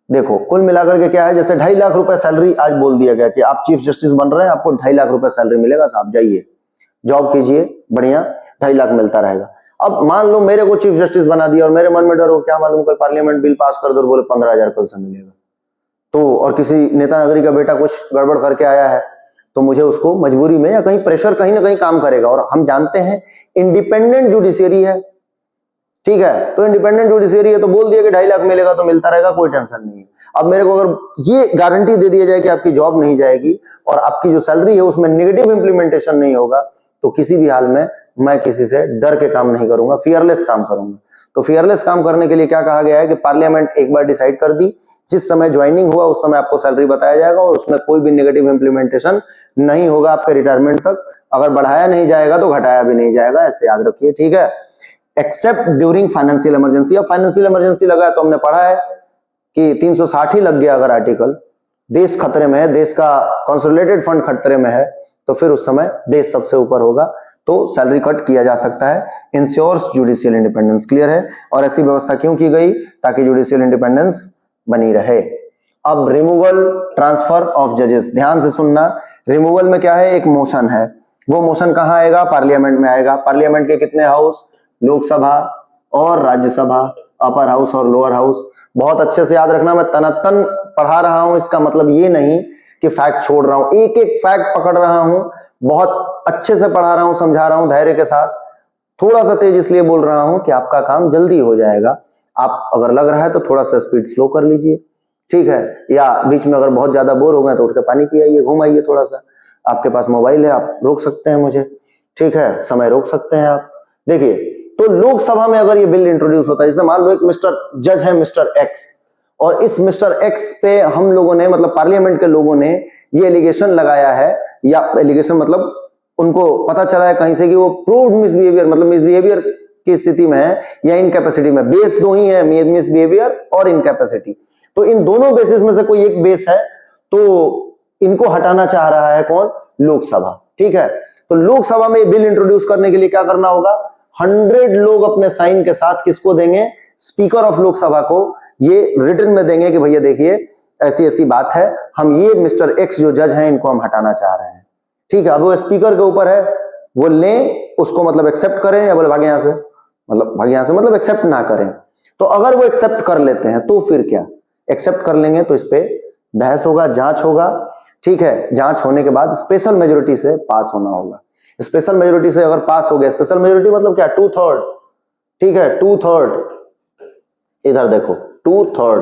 देखो कुल मिलाकर के क्या है, जैसे 2.5 लाख रुपए सैलरी आज बोल दिया गया कि आप चीफ जस्टिस बन रहे हैं, आपको 2.5 लाख रुपए सैलरी मिलेगा, साहब जाइए जॉब कीजिए, बढ़िया 2.5 लाख मिलता रहेगा। अब मान लो मेरे को चीफ जस्टिस बना दिया और मेरे मन में डर हो, क्या मालूम कोई पार्लियामेंट बिल पास कर दो और बोले 15,000 कल से मिलेगा, तो और किसी नेता नगरी का बेटा कुछ गड़बड़ करके आया है, तो मुझे उसको मजबूरी में या कहीं प्रेशर कहीं ना कहीं काम करेगा। और हम जानते हैं इंडिपेंडेंट जुडिशियरी है, ठीक है, तो इंडिपेंडेंट जुडिशियरी है, तो बोल दिया कि 2.5 लाख मिलेगा तो मिलता रहेगा, कोई टेंशन नहीं है। अब मेरे को अगर ये गारंटी दे दिया जाए कि आपकी जॉब नहीं जाएगी और आपकी जो सैलरी है उसमें नेगेटिव इंप्लीमेंटेशन नहीं होगा, तो किसी भी हाल में मैं किसी से डर के काम नहीं करूंगा, फियरलेस काम करूंगा। तो फियरलेस काम करने के लिए क्या कहा गया है कि पार्लियामेंट एक बार डिसाइड कर दी, जिस समय ज्वाइनिंग हुआ उस समय आपको सैलरी बताया जाएगा और उसमें कोई भी नेगेटिव इंप्लीमेंटेशन नहीं होगा आपके रिटायरमेंट तक। अगर बढ़ाया नहीं जाएगा तो घटाया भी नहीं जाएगा, ऐसे याद रखिए, ठीक है। Accept during financial emergency. अब फाइनेंशियल इमरजेंसी लगा है तो हमने पढ़ा है कि 360 ही लग गया अगर आर्टिकल, देश खतरे में है, देश का कंसोलिडेटेड फंड खतरे में है, तो फिर उस समय देश सबसे ऊपर होगा, तो सैलरी कट किया जा सकता है। Ensures judicial independence. क्लियर है? और ऐसी व्यवस्था क्यों की गई? ताकि जुडिशियल इंडिपेंडेंस बनी रहे। अब रिमूवल ट्रांसफर ऑफ जजेस, ध्यान से सुनना। रिमूवल में क्या है? एक मोशन है, वो मोशन कहां आएगा? पार्लियामेंट में आएगा। पार्लियामेंट के कितने हाउस? लोकसभा और राज्यसभा, अपर हाउस और लोअर हाउस। बहुत अच्छे से याद रखना, मैं तनतन पढ़ा रहा हूं, इसका मतलब ये नहीं कि फैक्ट छोड़ रहा हूं, एक एक फैक्ट पकड़ रहा हूं, बहुत अच्छे से पढ़ा रहा हूं, समझा रहा हूं धैर्य के साथ। थोड़ा सा तेज इसलिए बोल रहा हूं कि आपका काम जल्दी हो जाएगा। आप अगर लग रहा है तो थोड़ा सा स्पीड स्लो कर लीजिए, ठीक है, या बीच में अगर बहुत ज्यादा बोर हो गए तो उठ के पानी पी आइए, घूम आइए थोड़ा सा। आपके पास मोबाइल है, आप रोक सकते हैं मुझे, ठीक है, समय रोक सकते हैं आप। देखिए, तो लोकसभा में अगर ये बिल इंट्रोड्यूस होता है, जैसे मान लो एक मिस्टर जज है, मिस्टर एक्स, और इस मिस्टर एक्स पे हम लोगों ने, मतलब पार्लियामेंट के लोगों ने ये एलिगेशन लगाया है, या एलिगेशन मतलब उनको पता चला है कहीं से कि वो प्रूव्ड मिसबिहेवियर, मतलब मिसबिहेवियर की स्थिति में है या इनकैपेसिटी में। बेस दो ही है, मिसबिहेवियर और इनकैपेसिटी, तो इन दोनों बेसिस में से कोई एक बेस है, तो इनको हटाना चाह रहा है कौन? लोकसभा, ठीक है। तो लोकसभा में बिल इंट्रोड्यूस करने के लिए क्या करना होगा? 100 लोग अपने साइन के साथ किसको देंगे? स्पीकर ऑफ लोकसभा को ये रिटन में देंगे कि भैया देखिए ऐसी ऐसी बात है, हम ये मिस्टर एक्स जो जज हैं इनको हम हटाना चाह रहे हैं, ठीक है। अब वो स्पीकर के ऊपर है, वो लें उसको, मतलब एक्सेप्ट करें या बोले भागे यहां से, मतलब भागे यहां से मतलब एक्सेप्ट ना करें। तो अगर वो एक्सेप्ट कर लेते हैं तो फिर क्या? एक्सेप्ट कर लेंगे तो इस पे बहस होगा, जांच होगा, ठीक है, जांच होने के बाद स्पेशल मेजोरिटी से पास होना होगा। स्पेशल मेजोरिटी से अगर पास हो गया, स्पेशल मेजोरिटी मतलब क्या, 2/3, ठीक है, 2/3, इधर देखो 2/3,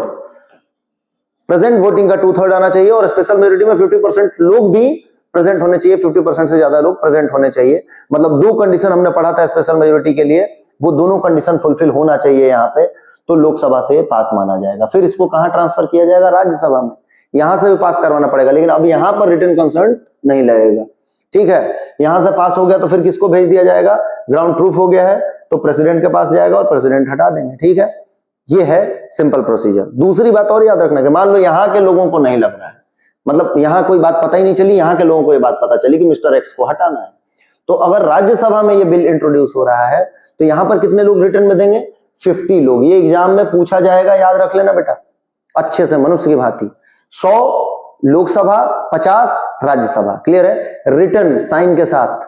प्रेजेंट वोटिंग का 2/3 आना चाहिए और स्पेशल मेजोरिटी में 50% लोग भी प्रेजेंट होने चाहिए, 50% से ज्यादा लोग प्रेजेंट होने चाहिए। मतलब दो कंडीशन हमने पढ़ा था स्पेशल मेजोरिटी के लिए, वो दोनों कंडीशन फुलफिल होना चाहिए यहाँ पे, तो लोकसभा से पास माना जाएगा। फिर इसको कहां ट्रांसफर किया जाएगा, राज्यसभा में, यहां से भी पास करवाना पड़ेगा, लेकिन अब यहां पर रिटन कंसेंट नहीं लगेगा, ठीक है। यहां से पास हो गया तो फिर किसको भेज दिया जाएगा, ग्राउंड प्रूफ हो गया है तो प्रेसिडेंट के पास जाएगा और प्रेसिडेंट हटा देंगे, ठीक है। ये है सिंपल प्रोसीजर। दूसरी बात और याद रखना कि मान लो यहाँ के लोगों को नहीं लग रहा है, मतलब यहाँ कोई बात पता ही नहीं चली, यहाँ के लोगों को ये बात पता चली कि मिस्टर एक्स को हटाना है, तो अगर राज्यसभा में ये बिल इंट्रोड्यूस हो रहा है तो यहां पर कितने लोग रिटर्न में देंगे, 50 लोग। ये एग्जाम में पूछा जाएगा, याद रख लेना बेटा अच्छे से, मनुष्य की भांति। 100 लोकसभा, 50 राज्यसभा, क्लियर है, रिटर्न साइन के साथ,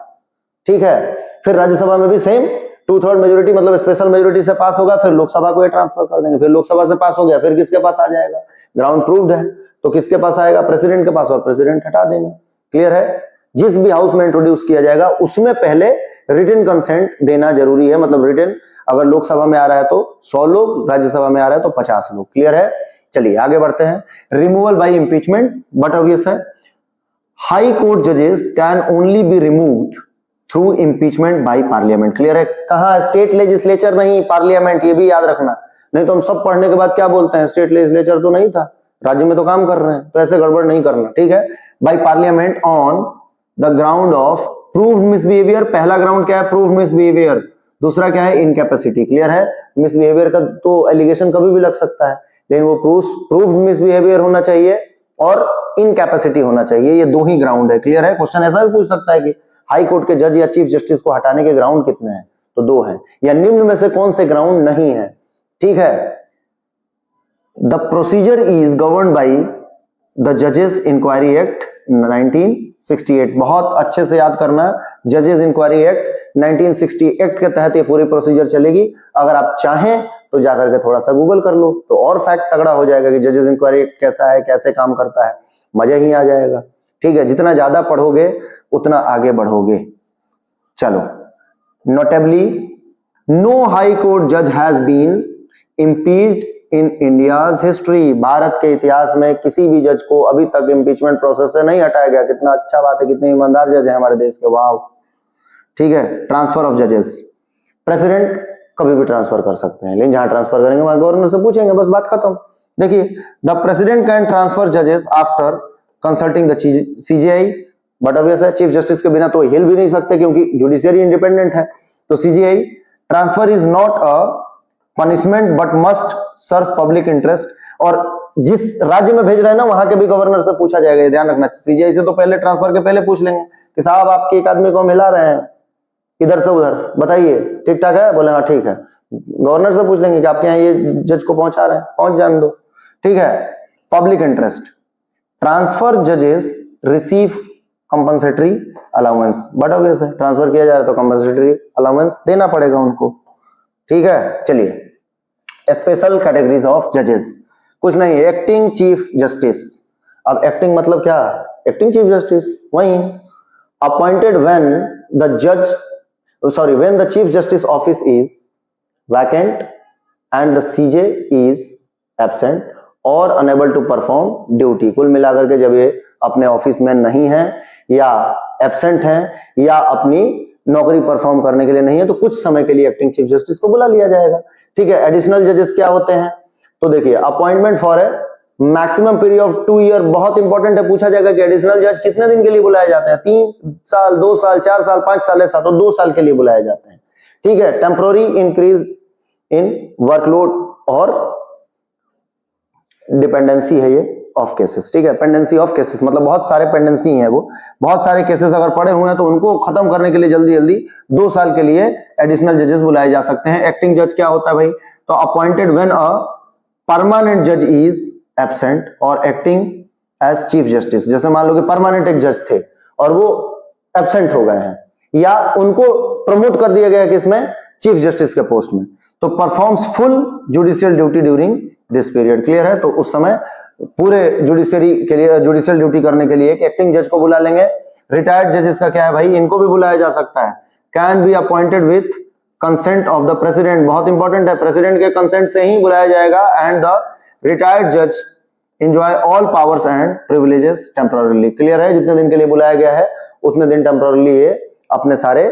ठीक है। फिर राज्यसभा में भी सेम 2/3 मेजोरिटी, मतलब स्पेशल मेजोरिटी से पास होगा, फिर लोकसभा को ये ट्रांसफर कर देंगे। फिर लोकसभा से पास हो गया, फिर किसके पास आ जाएगा, ग्राउंड प्रूव्ड है तो किसके पास आएगा, प्रेसिडेंट के पास, और प्रेसिडेंट हटा देंगे, क्लियर है। जिस भी हाउस में इंट्रोड्यूस किया जाएगा उसमें पहले रिटन कंसेंट देना जरूरी है, मतलब रिटन अगर लोकसभा में आ रहा है तो 100 लोग, राज्यसभा में आ रहा है तो 50 लोग, क्लियर है। चलिए आगे बढ़ते हैं। Removal by impeachment, but obvious है, हाई कोर्ट जजेस can only be removed through impeachment by parliament, clear है। कहां, स्टेट लेजिस्लेचर नहीं, पार्लियामेंट, ये भी याद रखना, नहीं तो हम सब पढ़ने के बाद क्या बोलते हैं, स्टेट लेजिस्लेचर तो नहीं था, राज्य में तो काम कर रहे हैं, तो ऐसे गड़बड़ नहीं करना, ठीक है। By parliament on the ground of proved misbehaviour, पहला ग्राउंड क्या है, प्रूव्ड मिसबिहेवियर, दूसरा क्या है, इनकैपेसिटी, क्लियर है। मिसबिहेवियर का तो एलिगेशन कभी भी लग सकता है, लेकिन वो प्रूव्ड मिसबिहेवियर होना चाहिए और इनकैपेसिटी होना चाहिए, ये दो ही ग्राउंड है, क्लियर है। क्वेश्चन ऐसा भी पूछ सकता है कि हाई कोर्ट के जज या चीफ जस्टिस को हटाने के ग्राउंड कितने हैं, तो 2 हैं, या निम्न में से कौन से ग्राउंड नहीं है, ठीक है। The procedure is governed by the जजेस इंक्वायरी एक्ट 1968, बहुत अच्छे से याद करना, जजेस इंक्वायरी एक्ट 1968 के तहत ये पूरी प्रोसीजर चलेगी। अगर आप चाहें तो जाकर के थोड़ा सा गूगल कर लो तो और फैक्ट तगड़ा हो जाएगा कि जजेस इंक्वायरी एक्ट कैसा है, कैसे काम करता है, मजा ही आ जाएगा, ठीक है। जितना ज्यादा पढ़ोगे उतना आगे बढ़ोगे। चलो, नोटेबली नो हाई कोर्ट जज has been impeached in India's history, Bharat के इतिहास में किसी भी जज को अभी तक इम्पीचमेंट प्रोसेस से नहीं हटाया गया। कितना अच्छा बात है, कितने ईमानदार जज है हमारे देश के, वाह, ठीक है। ट्रांसफर ऑफ जजेस, प्रेसिडेंट कभी भी ट्रांसफर कर सकते हैं, लेकिन जहां ट्रांसफर करेंगे वहां गवर्नर से पूछेंगे, बस बात खत्म। देखिए, द प्रेसिडेंट कैन ट्रांसफर जजेस after consulting the CGI, but obvious है चीफ जस्टिस के बिना तो हिल भी नहीं सकते क्योंकि जुडिशियरी इंडिपेंडेंट है, तो CJI. Transfer is not a punishment but must serve public interest, और जिस राज्य में भेज रहे हैं ना वहां के भी गवर्नर से पूछा जाएगा, ध्यान रखना। सीजीआई से तो पहले ट्रांसफर के पहले पूछ लेंगे कि साहब आपके एक आदमी को हम हिला रहे हैं इधर से उधर, बताइए ठीक ठाक है, बोले हाँ ठीक है। गवर्नर से पूछ लेंगे कि आपके यहाँ ये जज को पहुंचा रहे हैं, पहुंच जान दो, ठीक है। पब्लिक इंटरेस्ट, ट्रांसफर जजेस receive compensatory allowance, but obvious है ट्रांसफर किया जा रहा है तो कंपनसेटरी अलाउंस देना पड़ेगा उनको, ठीक है। चलिए, स्पेशल कैटेगरीज ऑफ जजेस, कुछ नहीं, एक्टिंग चीफ जस्टिस। अब एक्टिंग मतलब क्या, एक्टिंग चीफ जस्टिस वही, अपॉइंटेड व्हेन द जज when the chief justice office is vacant and the CJ is absent or unable to perform duty, कुल मिलाकर के जब ये अपने ऑफिस में नहीं है या एब्सेंट है या अपनी नौकरी परफॉर्म करने के लिए नहीं है तो कुछ समय के लिए एक्टिंग चीफ जस्टिस को बुला लिया जाएगा, ठीक है। एडिशनल जजेस क्या होते हैं, तो देखिए, appointment for a maximum period of 2 year, बहुत इंपॉर्टेंट है, पूछा जाएगा कि एडिशनल जज कितने दिन के लिए बुलाए जाते हैं, 3 साल, 2 साल, 4 साल, 5 साल, ऐसा तो 2 साल के लिए बुलाए जाते हैं, ठीक है। टेम्पोररी इंक्रीज इन वर्कलोड और डिपेंडेंसी है ये ऑफ केसेस, ठीक है। पेंडेंसी ऑफ केसेस मतलब बहुत सारे पेंडेंसी है, वो बहुत सारे केसेस अगर पड़े हुए हैं तो उनको खत्म करने के लिए जल्दी जल्दी 2 साल के लिए एडिशनल जजेस बुलाए जा सकते हैं। एक्टिंग जज क्या होता है भाई, तो अपॉइंटेड व्हेन अ परमानेंट जज इज एब्सेंट और एक्टिंग एज चीफ जस्टिस, जैसे मान लो कि परमानेंट एक जज थे और वो एब्सेंट हो गए हैं या उनको प्रमोट कर दिया गया किसमें, चीफ जस्टिस के पोस्ट में, तो performs full judicial duty during this period, clear है। तो उस समय पूरे जुडिशरी के लिए, जुडिशियल ड्यूटी करने के लिए एक एक्टिंग जज को बुला लेंगे। रिटायर्ड जजेस का क्या है भाई, इनको भी बुलाया जा सकता है। Can be appointed with consent of the president, बहुत इंपॉर्टेंट है, प्रेसिडेंट के कंसेंट से ही बुलाया जाएगा। एंड द रिटायर्ड जज enjoy all powers and privileges temporarily. Clear है, जितने दिन के लिए बुलाया गया है उतने दिन टेम्पररीली ये अपने सारे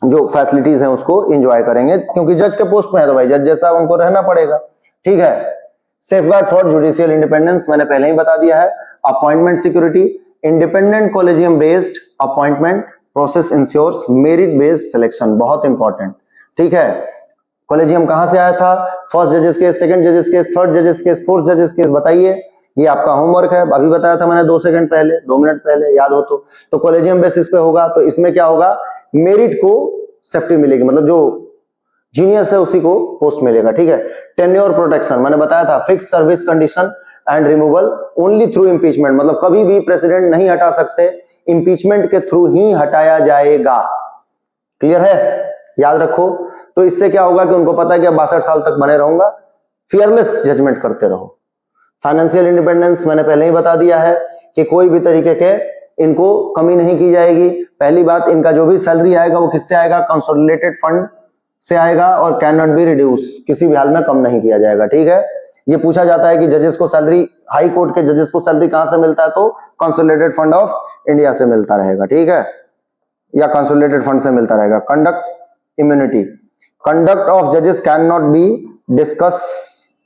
जो फैसिलिटीज हैं उसको एंजॉय करेंगे, क्योंकि जज के पोस्ट में है तो भाई जज जैसा उनको रहना पड़ेगा। ठीक है। सेफगार्ड फॉर जुडिशियल इंडिपेंडेंस मैंने पहले ही बता दिया है। Appointment security, independent collegium based appointment process ensures merit based selection, बहुत इंपॉर्टेंट। ठीक है। कॉलेजियम कहां से आया था, फर्स्ट जजेस केस, सेकंड जजेस केस, थर्ड जजेस केस, फोर्थ जजेस केस, बताइए। ये आपका होमवर्क है, अभी बताया था मैंने 2 सेकंड पहले, 2 मिनट पहले, याद हो तो कॉलेजियम बेसिस पे होगा। तो इसमें क्या होगा, मेरिट को सेफ्टी मिलेगी, मतलब जो जीनियस है उसी को पोस्ट मिलेगा। ठीक है। टेन्योर प्रोटेक्शन मैंने बताया था, fix service condition and removal only through impeachment, मतलब कभी भी प्रेसिडेंट नहीं हटा सकते, इंपीचमेंट के थ्रू ही हटाया जाएगा। क्लियर है, याद रखो। तो इससे क्या होगा कि उनको पता है कि अब 62 साल तक बने रहूंगा, फियरलेस जजमेंट करते रहो। फाइनेंशियल इंडिपेंडेंस मैंने पहले ही बता दिया है कि कोई भी तरीके के इनको कमी नहीं की जाएगी। पहली बात, इनका जो भी सैलरी आएगा वो किससे आएगा, कंसोलिडेटेड फंड से आएगा, और कैन नॉट बी रिड्यूस, किसी भी हाल में कम नहीं किया जाएगा। ठीक है। ये पूछा जाता है कि जजेस को सैलरी, हाई कोर्ट के जजेस को सैलरी कहां से मिलता है, तो कंसोलिडेटेड फंड ऑफ इंडिया से मिलता रहेगा। ठीक है, या कंसोलिडेटेड फंड से मिलता रहेगा। कंडक्ट इम्यूनिटी, कंडक्ट ऑफ जजेस can not be discuss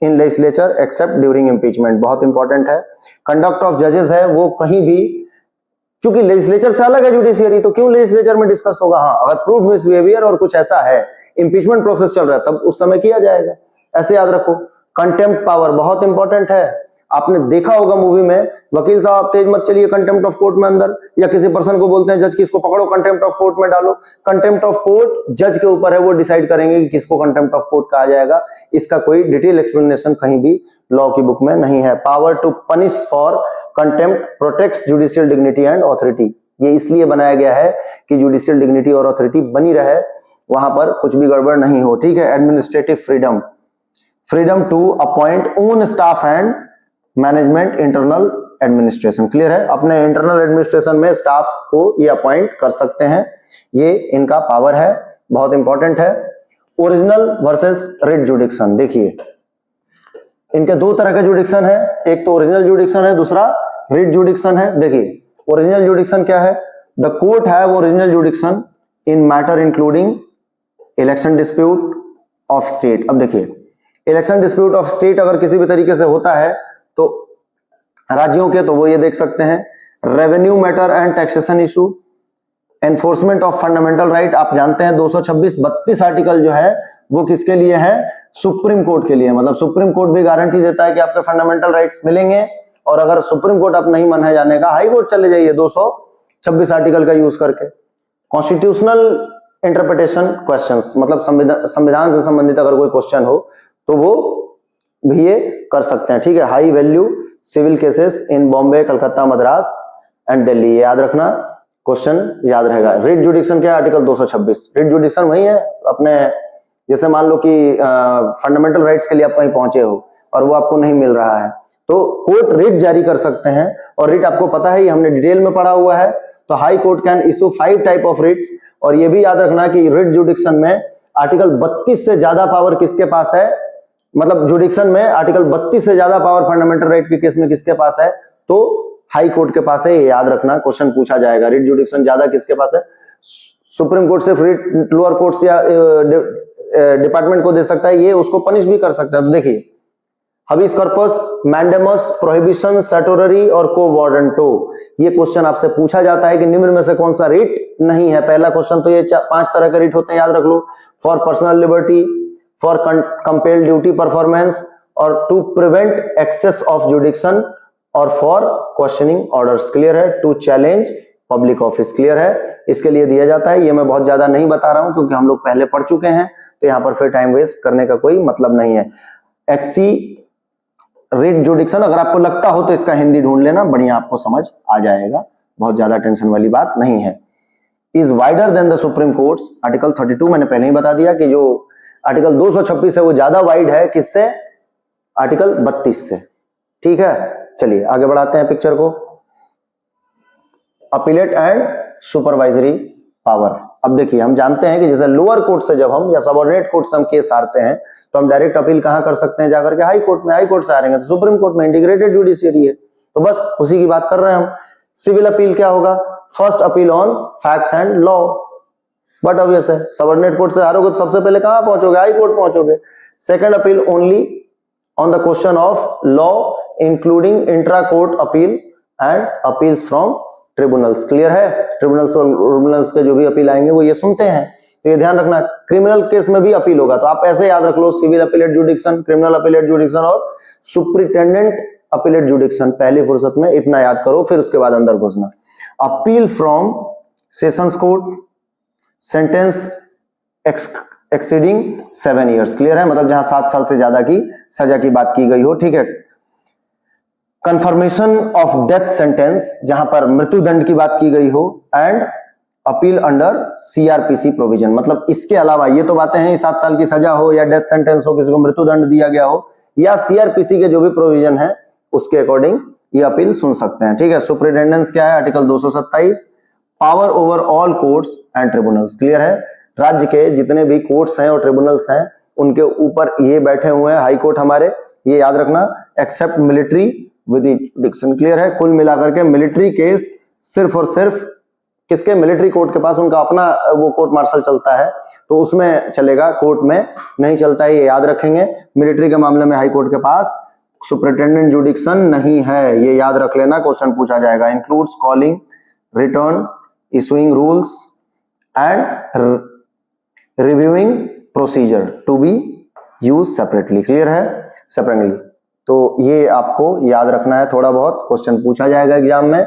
in legislature accept during impeachment, बहुत इंपॉर्टेंट है। कंडक्ट ऑफ जजेस है वो कहीं भी, चूंकि लेजिस्लेचर से अलग है जुडिशियरी, तो क्यों लेजिस्लेचर में डिस्कस होगा। हाँ, अगर प्रूव्ड मिसबिहेवियर और कुछ ऐसा है, इंपीचमेंट प्रोसेस चल रहा है, तब उस समय किया जाएगा, ऐसे याद रखो। कंटेम्प्ट पावर बहुत इंपॉर्टेंट है। आपने देखा होगा मूवी में, वकील साहब तेज मत चलिए कंटेम्प्ट ऑफ कोर्ट में अंदर, या किसी पर्सन को बोलते हैं जज की इसको पकड़ो कंटेम्प्ट ऑफ कोर्ट में डालो। कंटेम्प्ट ऑफ कोर्ट जज के ऊपर है, वो डिसाइड करेंगे कि किसको कंटेम्प्ट ऑफ कोर्ट कहा जाएगा। इसका कोई डिटेल एक्सप्लेनेशन कहीं भी लॉ की बुक में नहीं है। Power to punish for contempt protects judicial dignity and authority, ये इसलिए बनाया गया है कि जुडिशियल डिग्निटी और ऑथोरिटी बनी रहे, वहां पर कुछ भी गड़बड़ नहीं हो। ठीक है। Administrative freedom, freedom to appoint own staff and management internal administration, clear है। अपने इंटरनल एडमिनिस्ट्रेशन में स्टाफ को ये अपॉइंट कर सकते हैं, ये इनका पावर है, बहुत इंपॉर्टेंट है। ओरिजिनल वर्सेस रिट जुडिक्शन, देखिए इनके 2 तरह के जुडिक्शन है, एक तो ओरिजिनल जुडिक्शन है, दूसरा रिट जुडिक्शन है। देखिए ओरिजिनल जुडिक्शन क्या है, the court have original जुडिक्शन in matter including election dispute of state. अब देखिए इलेक्शन डिस्प्यूट ऑफ स्टेट अगर किसी भी तरीके से होता है तो राज्यों के, तो वो ये देख सकते हैं। Revenue matter and taxation issue, enforcement of fundamental right, आप जानते हैं 226-32 आर्टिकल जो है वो किसके लिए है, सुप्रीम कोर्ट के लिए। मतलब सुप्रीम कोर्ट भी गारंटी देता है कि आपके फंडामेंटल राइट्स मिलेंगे, और अगर सुप्रीम कोर्ट आप नहीं मन है जाने का, हाई कोर्ट चले जाइए 226 आर्टिकल का यूज करके। कॉन्स्टिट्यूशनल इंटरप्रिटेशन क्वेश्चंस, मतलब संविधान से संबंधित अगर कोई क्वेश्चन हो तो वो भी ये कर सकते हैं। ठीक है। High value civil cases in Bombay, Calcutta, Madras and Delhi, याद रखना, क्वेश्चन याद रहेगा। रिट जुडिक्शन क्या है, आर्टिकल 226। रिट जुडिक्शन वही है अपने, जैसे मान लो कि फंडामेंटल राइट्स के लिए आप कहीं पहुंचे हो और वो आपको नहीं मिल रहा है, तो कोर्ट रिट जारी कर सकते हैं। और रिट आपको पता है, ये हमने डिटेल में पढ़ा हुआ है। तो high court can issue 5 type of writs, और ये भी याद रखना कि रिट जुडिक्शन में आर्टिकल 32 से ज्यादा पावर किसके पास है, मतलब जुडिक्शन में आर्टिकल 32 से ज्यादा पावर फंडामेंटल राइट के केस में किसके पास है, तो हाई कोर्ट के पास है। ये याद रखना, क्वेश्चन पूछा जाएगा। रिट जुडिक्शन ज्यादा किसके पास है, सुप्रीम कोर्ट सिर्फ रिट लोअर कोर्ट या डिपार्टमेंट को दे सकता है, ये उसको पनिश भी कर सकता है। तो देखिए हबीस कॉर्पस, मैंडेमस, प्रोहिबिशन, सैटोररी और को वारंटो, ये क्वेश्चन आपसे पूछा जाता है कि निम्न में से कौन सा रिट नहीं है। पहला क्वेश्चन तो ये 5 तरह के रिट होते हैं, याद रख लो। For personal liberty, for compelled duty performance, और to prevent excess of jurisdiction, और फॉर क्वेश्चनिंग ऑर्डर्स, क्लियर है। To challenge public office, clear है, इसके लिए दिया जाता है। ये मैं बहुत ज्यादा नहीं बता रहा हूं क्योंकि हम लोग पहले पढ़ चुके हैं, तो यहां पर फिर टाइम वेस्ट करने का कोई मतलब नहीं है। एक्सी रिट जुडिक्शन, अगर आपको लगता हो तो इसका हिंदी ढूंढ लेना, बढ़िया आपको समझ आ जाएगा, बहुत ज्यादा टेंशन वाली बात नहीं है। Is wider than the supreme courts, article 32 मैंने पहले ही बता दिया कि जो आर्टिकल 226 है वो ज्यादा वाइड है, किससे, आर्टिकल 32 से। ठीक है, चलिए आगे बढ़ाते हैं पिक्चर को। Appellate and supervisory power. अब देखिए हम जानते हैं कि जैसे लोअर कोर्ट से जब हम या सबऑर्डिनेट कोर्ट से हम केस हारते हैं तो हम डायरेक्ट अपील कहां कर सकते हैं, जाकर के हाई कोर्ट में। हाई कोर्ट से हारेंगे तो सुप्रीम कोर्ट में, इंटीग्रेटेड जुडिशियरी है। तो बस उसी की बात कर रहे हैं हम। सिविल अपील क्या होगा, first appeal on facts and law. But obvious है, सबऑर्डिनेट कोर्ट से हारोगे तो सबसे पहले कहां पहुंचोगे, हाई कोर्ट पहुंचोगे। Second appeal only on the question of law including intra court appeal and appeals from tribunals. Clear है, ट्रिब्यूनल्स के जो भी अपील आएंगे वो ये सुनते हैं, तो ये ध्यान रखना। क्रिमिनल केस में भी अपील होगा, तो आप ऐसे याद रख लो, civil appellate jurisdiction, criminal appellate jurisdiction और सुप्रिटेंडेंट अपीलेट जुडिक्शन। पहली फुर्सत में इतना याद करो, फिर उसके बाद अंदर घुसना। Appeal from sessions court, sentence exceeding 7 years। Clear है, मतलब जहां 7 साल से ज्यादा की सजा की बात की गई हो, ठीक है। कंफर्मेशन ऑफ डेथ सेंटेंस, जहां पर मृत्युदंड की बात की गई हो, and appeal under CrPC provision. मतलब इसके अलावा ये तो बातें हैं, 7 साल की सजा हो या डेथ सेंटेंस हो, किसी को मृत्युदंड दिया गया हो, या सीआरपीसी के जो भी प्रोविजन है उसके अकॉर्डिंग ये अपील सुन सकते हैं, ठीक है। सुपरिटेंडेंस क्या है, article 227, power over all courts and tribunals. Clear है, राज्य के जितने भी कोर्ट्स हैं और ट्रिब्यूनल्स हैं उनके ऊपर ये बैठे हुए हैं, हाई कोर्ट हमारे, ये याद रखना, एक्सेप्ट मिलिट्री जुरिडिक्शन। क्लियर है, कुल मिलाकर के मिलिट्री केस सिर्फ और सिर्फ किसके, मिलिट्री कोर्ट के पास, उनका अपना वो कोर्ट मार्शल चलता है तो उसमें चलेगा, कोर्ट में नहीं चलता है, ये याद रखेंगे। मिलिट्री के मामले में हाई कोर्ट के पास सुपरिटेंडेंट जुडिक्शन नहीं है, ये याद रख लेना, क्वेश्चन पूछा जाएगा। Includes calling, return, issuing rules and reviewing procedure to be use separately. Clear है, सेपरेटली। तो ये आपको याद रखना है, थोड़ा बहुत क्वेश्चन पूछा जाएगा एग्जाम में।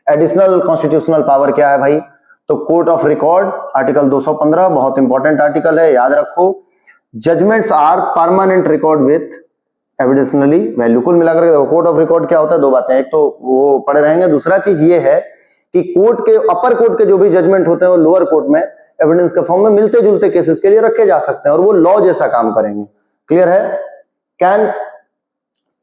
एडिशनल कॉन्स्टिट्यूशनल पावर क्या है भाई, तो कोर्ट ऑफ रिकॉर्ड, आर्टिकल 215, बहुत इंपॉर्टेंट आर्टिकल है, याद रखो। Judgments are permanent record with evidentiary value. कुल मिलाकर के कोर्ट ऑफ रिकॉर्ड क्या होता है, दो बातें, एक तो वो पढ़े रहेंगे, दूसरा चीज ये है कि कोर्ट के, अपर कोर्ट के जो भी जजमेंट होते हैं वो लोअर कोर्ट में एविडेंस के फॉर्म में मिलते जुलते केसेस के लिए रखे जा सकते हैं और वो लॉ जैसा काम करेंगे। क्लियर है, can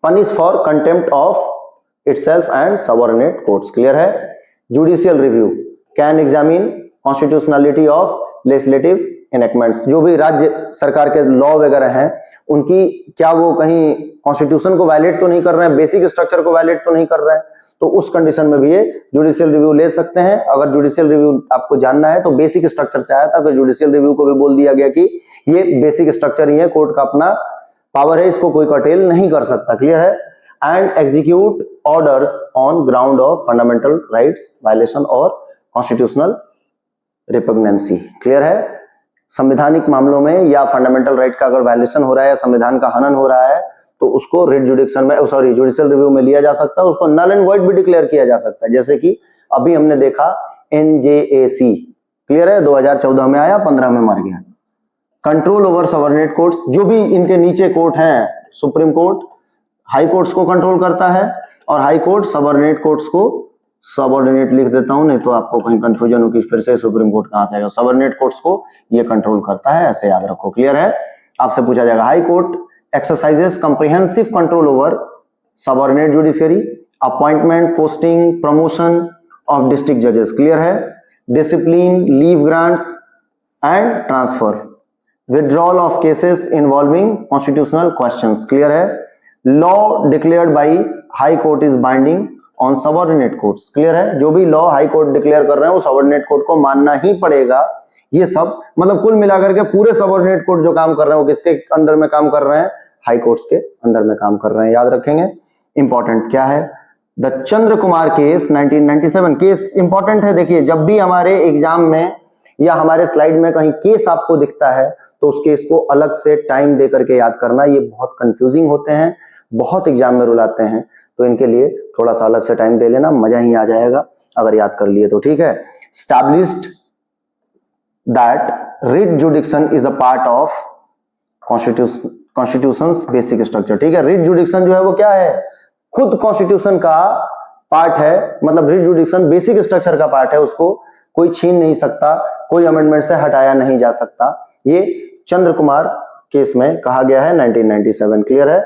punish for contempt of itself and subordinate courts. Clear है, judicial review can examine constitutionality of legislative enactments. जो भी राज्य सरकार के लॉ वगैरह हैं उनकी क्या वो कहीं कॉन्स्टिट्यूशन को वायलेट तो नहीं कर रहे हैं, बेसिक स्ट्रक्चर को वायलेट तो नहीं कर रहे हैं, तो उस कंडीशन में भी ये जुडिशियल रिव्यू ले सकते हैं। अगर जुडिशियल रिव्यू आपको जानना है तो बेसिक स्ट्रक्चर से आया था, फिर जुडिशियल रिव्यू को भी बोल दिया गया कि ये बेसिक स्ट्रक्चर ही है, कोर्ट का अपना पावर है, इसको कोई कर्टेल नहीं कर सकता। क्लियर है, and execute orders on ground of fundamental rights violation और कॉन्स्टिट्यूशनल रिपग्नेंसी। क्लियर है, संवैधानिक मामलों में या फंडामेंटल राइट का अगर वायलेशन हो रहा है या संविधान का हनन हो रहा है तो उसको रिट जुडिक्शन में, सॉरी, जुडिशियल रिव्यू में लिया जा सकता है, उसको नल एंड वॉइड भी डिक्लेयर किया जा सकता है, जैसे कि अभी हमने देखा NJAC। क्लियर है, 2014 में आया, 15 में मर गया। कंट्रोल ओवर सबऑर्डिनेट कोर्ट्स, जो भी इनके नीचे कोर्ट हैं, सुप्रीम कोर्ट हाई कोर्ट्स को कंट्रोल करता है और हाई कोर्ट सबऑर्डिनेट कोर्ट्स को, सबऑर्डिनेट लिख देता हूं नहीं तो आपको कहीं कंफ्यूजन हो कि फिर से सुप्रीम कोर्ट कहां से आएगा, सबऑर्डिनेट कोर्ट्स को ये कंट्रोल करता है, ऐसे याद रखो। क्लियर है, आपसे पूछा जाएगा high court exercises comprehensive control over subordinate judiciary, appointment, posting, promotion of district जजेस। क्लियर है, discipline, leave grants and transfer, withdrawal of cases involving constitutional questions. Clear है, law declared by high court is binding on subordinate courts. Clear है, जो भी लॉ हाई कोर्ट डिक्लेयर कर रहे हैं वो सबऑर्डिनेट कोर्ट को मानना ही पड़ेगा। ये सब मतलब कुल मिलाकर के पूरे सबऑर्डिनेट कोर्ट जो काम कर रहे हैं वो किसके अंदर में काम कर रहे हैं, हाई कोर्ट्स के अंदर में काम कर रहे हैं, याद रखेंगे। इंपॉर्टेंट क्या है, the Chandra Kumar case 1997 case important है। देखिए जब भी हमारे एग्जाम में या हमारे स्लाइड में कहीं केस आपको दिखता है तो उस केस को अलग से टाइम दे करके याद करना, ये बहुत कंफ्यूजिंग होते हैं, बहुत एग्जाम में रुलाते हैं, तो इनके लिए थोड़ा सा अलग से टाइम दे लेना, मजा ही आ जाएगा अगर याद कर लिए तो। ठीक है, established that writ jurisdiction is a part of constitution's basic structure। ठीक है, writ jurisdiction जो है वो क्या है, खुद कॉन्स्टिट्यूशन का पार्ट है, मतलब writ jurisdiction बेसिक स्ट्रक्चर का पार्ट है, उसको कोई छीन नहीं सकता, कोई अमेंडमेंट से हटाया नहीं जा सकता। ये चंद्र कुमार केस में कहा गया है 1997। क्लियर है,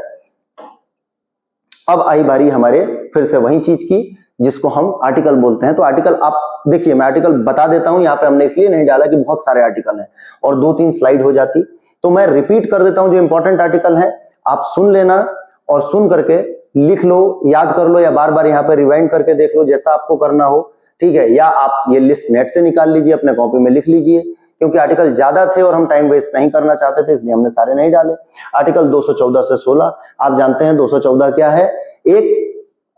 अब आई बारी हमारे फिर से वही चीज की जिसको हम आर्टिकल बोलते हैं। तो आर्टिकल आप देखिए, मैं आर्टिकल बता देता हूं, यहाँ पे हमने इसलिए नहीं डाला कि बहुत सारे आर्टिकल हैं और 2-3 स्लाइड हो जाती, तो मैं रिपीट कर देता हूं जो इंपॉर्टेंट आर्टिकल है, आप सुन लेना और सुन करके लिख लो, याद कर लो, या बार बार यहाँ पे रिवाइंड करके देख लो, जैसा आपको करना हो, ठीक है। या आप ये लिस्ट नेट से निकाल लीजिए, अपने कॉपी में लिख लीजिए, क्योंकि आर्टिकल ज्यादा थे और हम टाइम वेस्ट नहीं करना चाहते थे, इसलिए हमने सारे नहीं डाले। आर्टिकल 214 से 16 आप जानते हैं। 214 क्या है? एक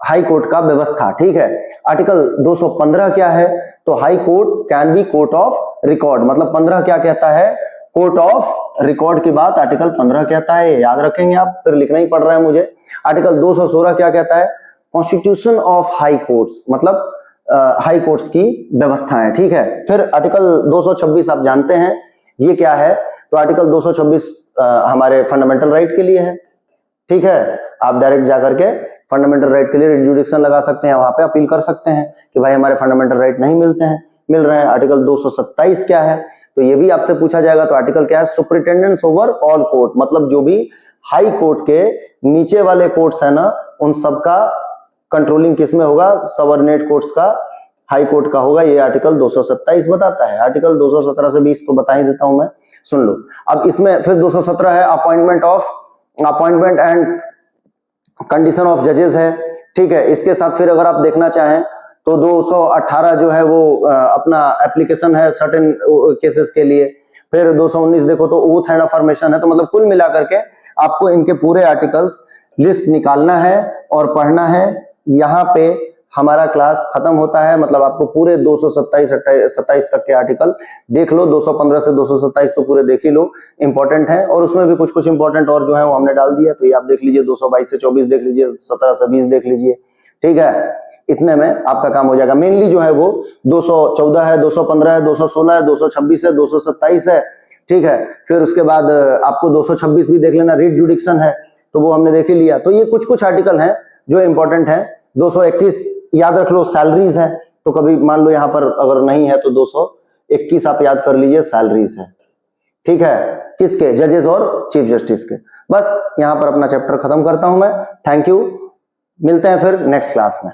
हाई कोर्ट का व्यवस्था, ठीक है। आर्टिकल 215 क्या है? तो high court can be court of record, मतलब 15 क्या कहता है? कोर्ट ऑफ रिकॉर्ड की बात आर्टिकल 15 कहता है, याद रखेंगे आप, फिर लिखना ही पड़ रहा है मुझे। आर्टिकल 216 क्या कहता है? कॉन्स्टिट्यूशन ऑफ हाई कोर्ट्स, मतलब हाई कोर्ट्स की व्यवस्थाएं, ठीक है। फिर आर्टिकल 226 आप जानते हैं, ये क्या है? तो आर्टिकल 226 हमारे फंडामेंटल राइट के लिए है, ठीक है। आप डायरेक्ट जाकर के फंडामेंटल राइट के लिए रिट जुडिक्शन लगा सकते हैं, वहां पे अपील कर सकते हैं कि भाई हमारे फंडामेंटल राइट नहीं मिल रहे हैं। आर्टिकल 227 क्या है? तो ये भी आपसे पूछा जाएगा। तो आर्टिकल क्या है? सुपरिटेंडेंस ओवर ऑल कोर्ट, मतलब जो भी हाई कोर्ट के नीचे वाले कोर्ट्स है ना, उन सबका कंट्रोलिंग किसमें होगा? सबऑर्डिनेट कोर्ट्स का, हाई कोर्ट का होगा। ये आर्टिकल 227 बताता है। आर्टिकल 217 से 20 तो बता ही देता हूं मैं, सुन लो। अब इसमें फिर 217 है अपॉइंटमेंट एंड कंडीशन ऑफ जजेस है, ठीक है। इसके साथ फिर अगर आप देखना चाहें तो 218 जो है वो अपना एप्लीकेशन है सर्टेन केसेस के लिए। फिर 219 देखो तो ओथ एंड अफर्मेशन है। तो मतलब कुल मिलाकर के आपको इनके पूरे आर्टिकल्स लिस्ट निकालना है और पढ़ना है। यहाँ पे हमारा क्लास खत्म होता है, मतलब आपको पूरे 227 तक के आर्टिकल देख लो। 215 से 227 तो पूरे देख ही लो, इंपॉर्टेंट है। और उसमें भी कुछ इंपॉर्टेंट और जो है वो हमने डाल दिया, तो ये आप देख लीजिए। 222 से 24 देख लीजिए, 17 से 20 देख लीजिए, ठीक है। इतने में आपका काम हो जाएगा। मेनली जो है वो 214 है, 215 है, 216 है, 226 है, 227 है, ठीक है। फिर उसके बाद आपको 226 भी देख लेना, रिट जुडिक्शन है, तो वो हमने देख ही लिया। तो ये कुछ आर्टिकल हैं जो इंपॉर्टेंट है। 221 याद रख लो, सैलरीज है। तो कभी मान लो यहाँ पर अगर नहीं है तो 221 आप याद कर लीजिए, सैलरीज है, ठीक है। किसके? जजेस और चीफ जस्टिस के। बस यहाँ पर अपना चैप्टर खत्म करता हूं मैं। थैंक यू, मिलते हैं फिर नेक्स्ट क्लास में।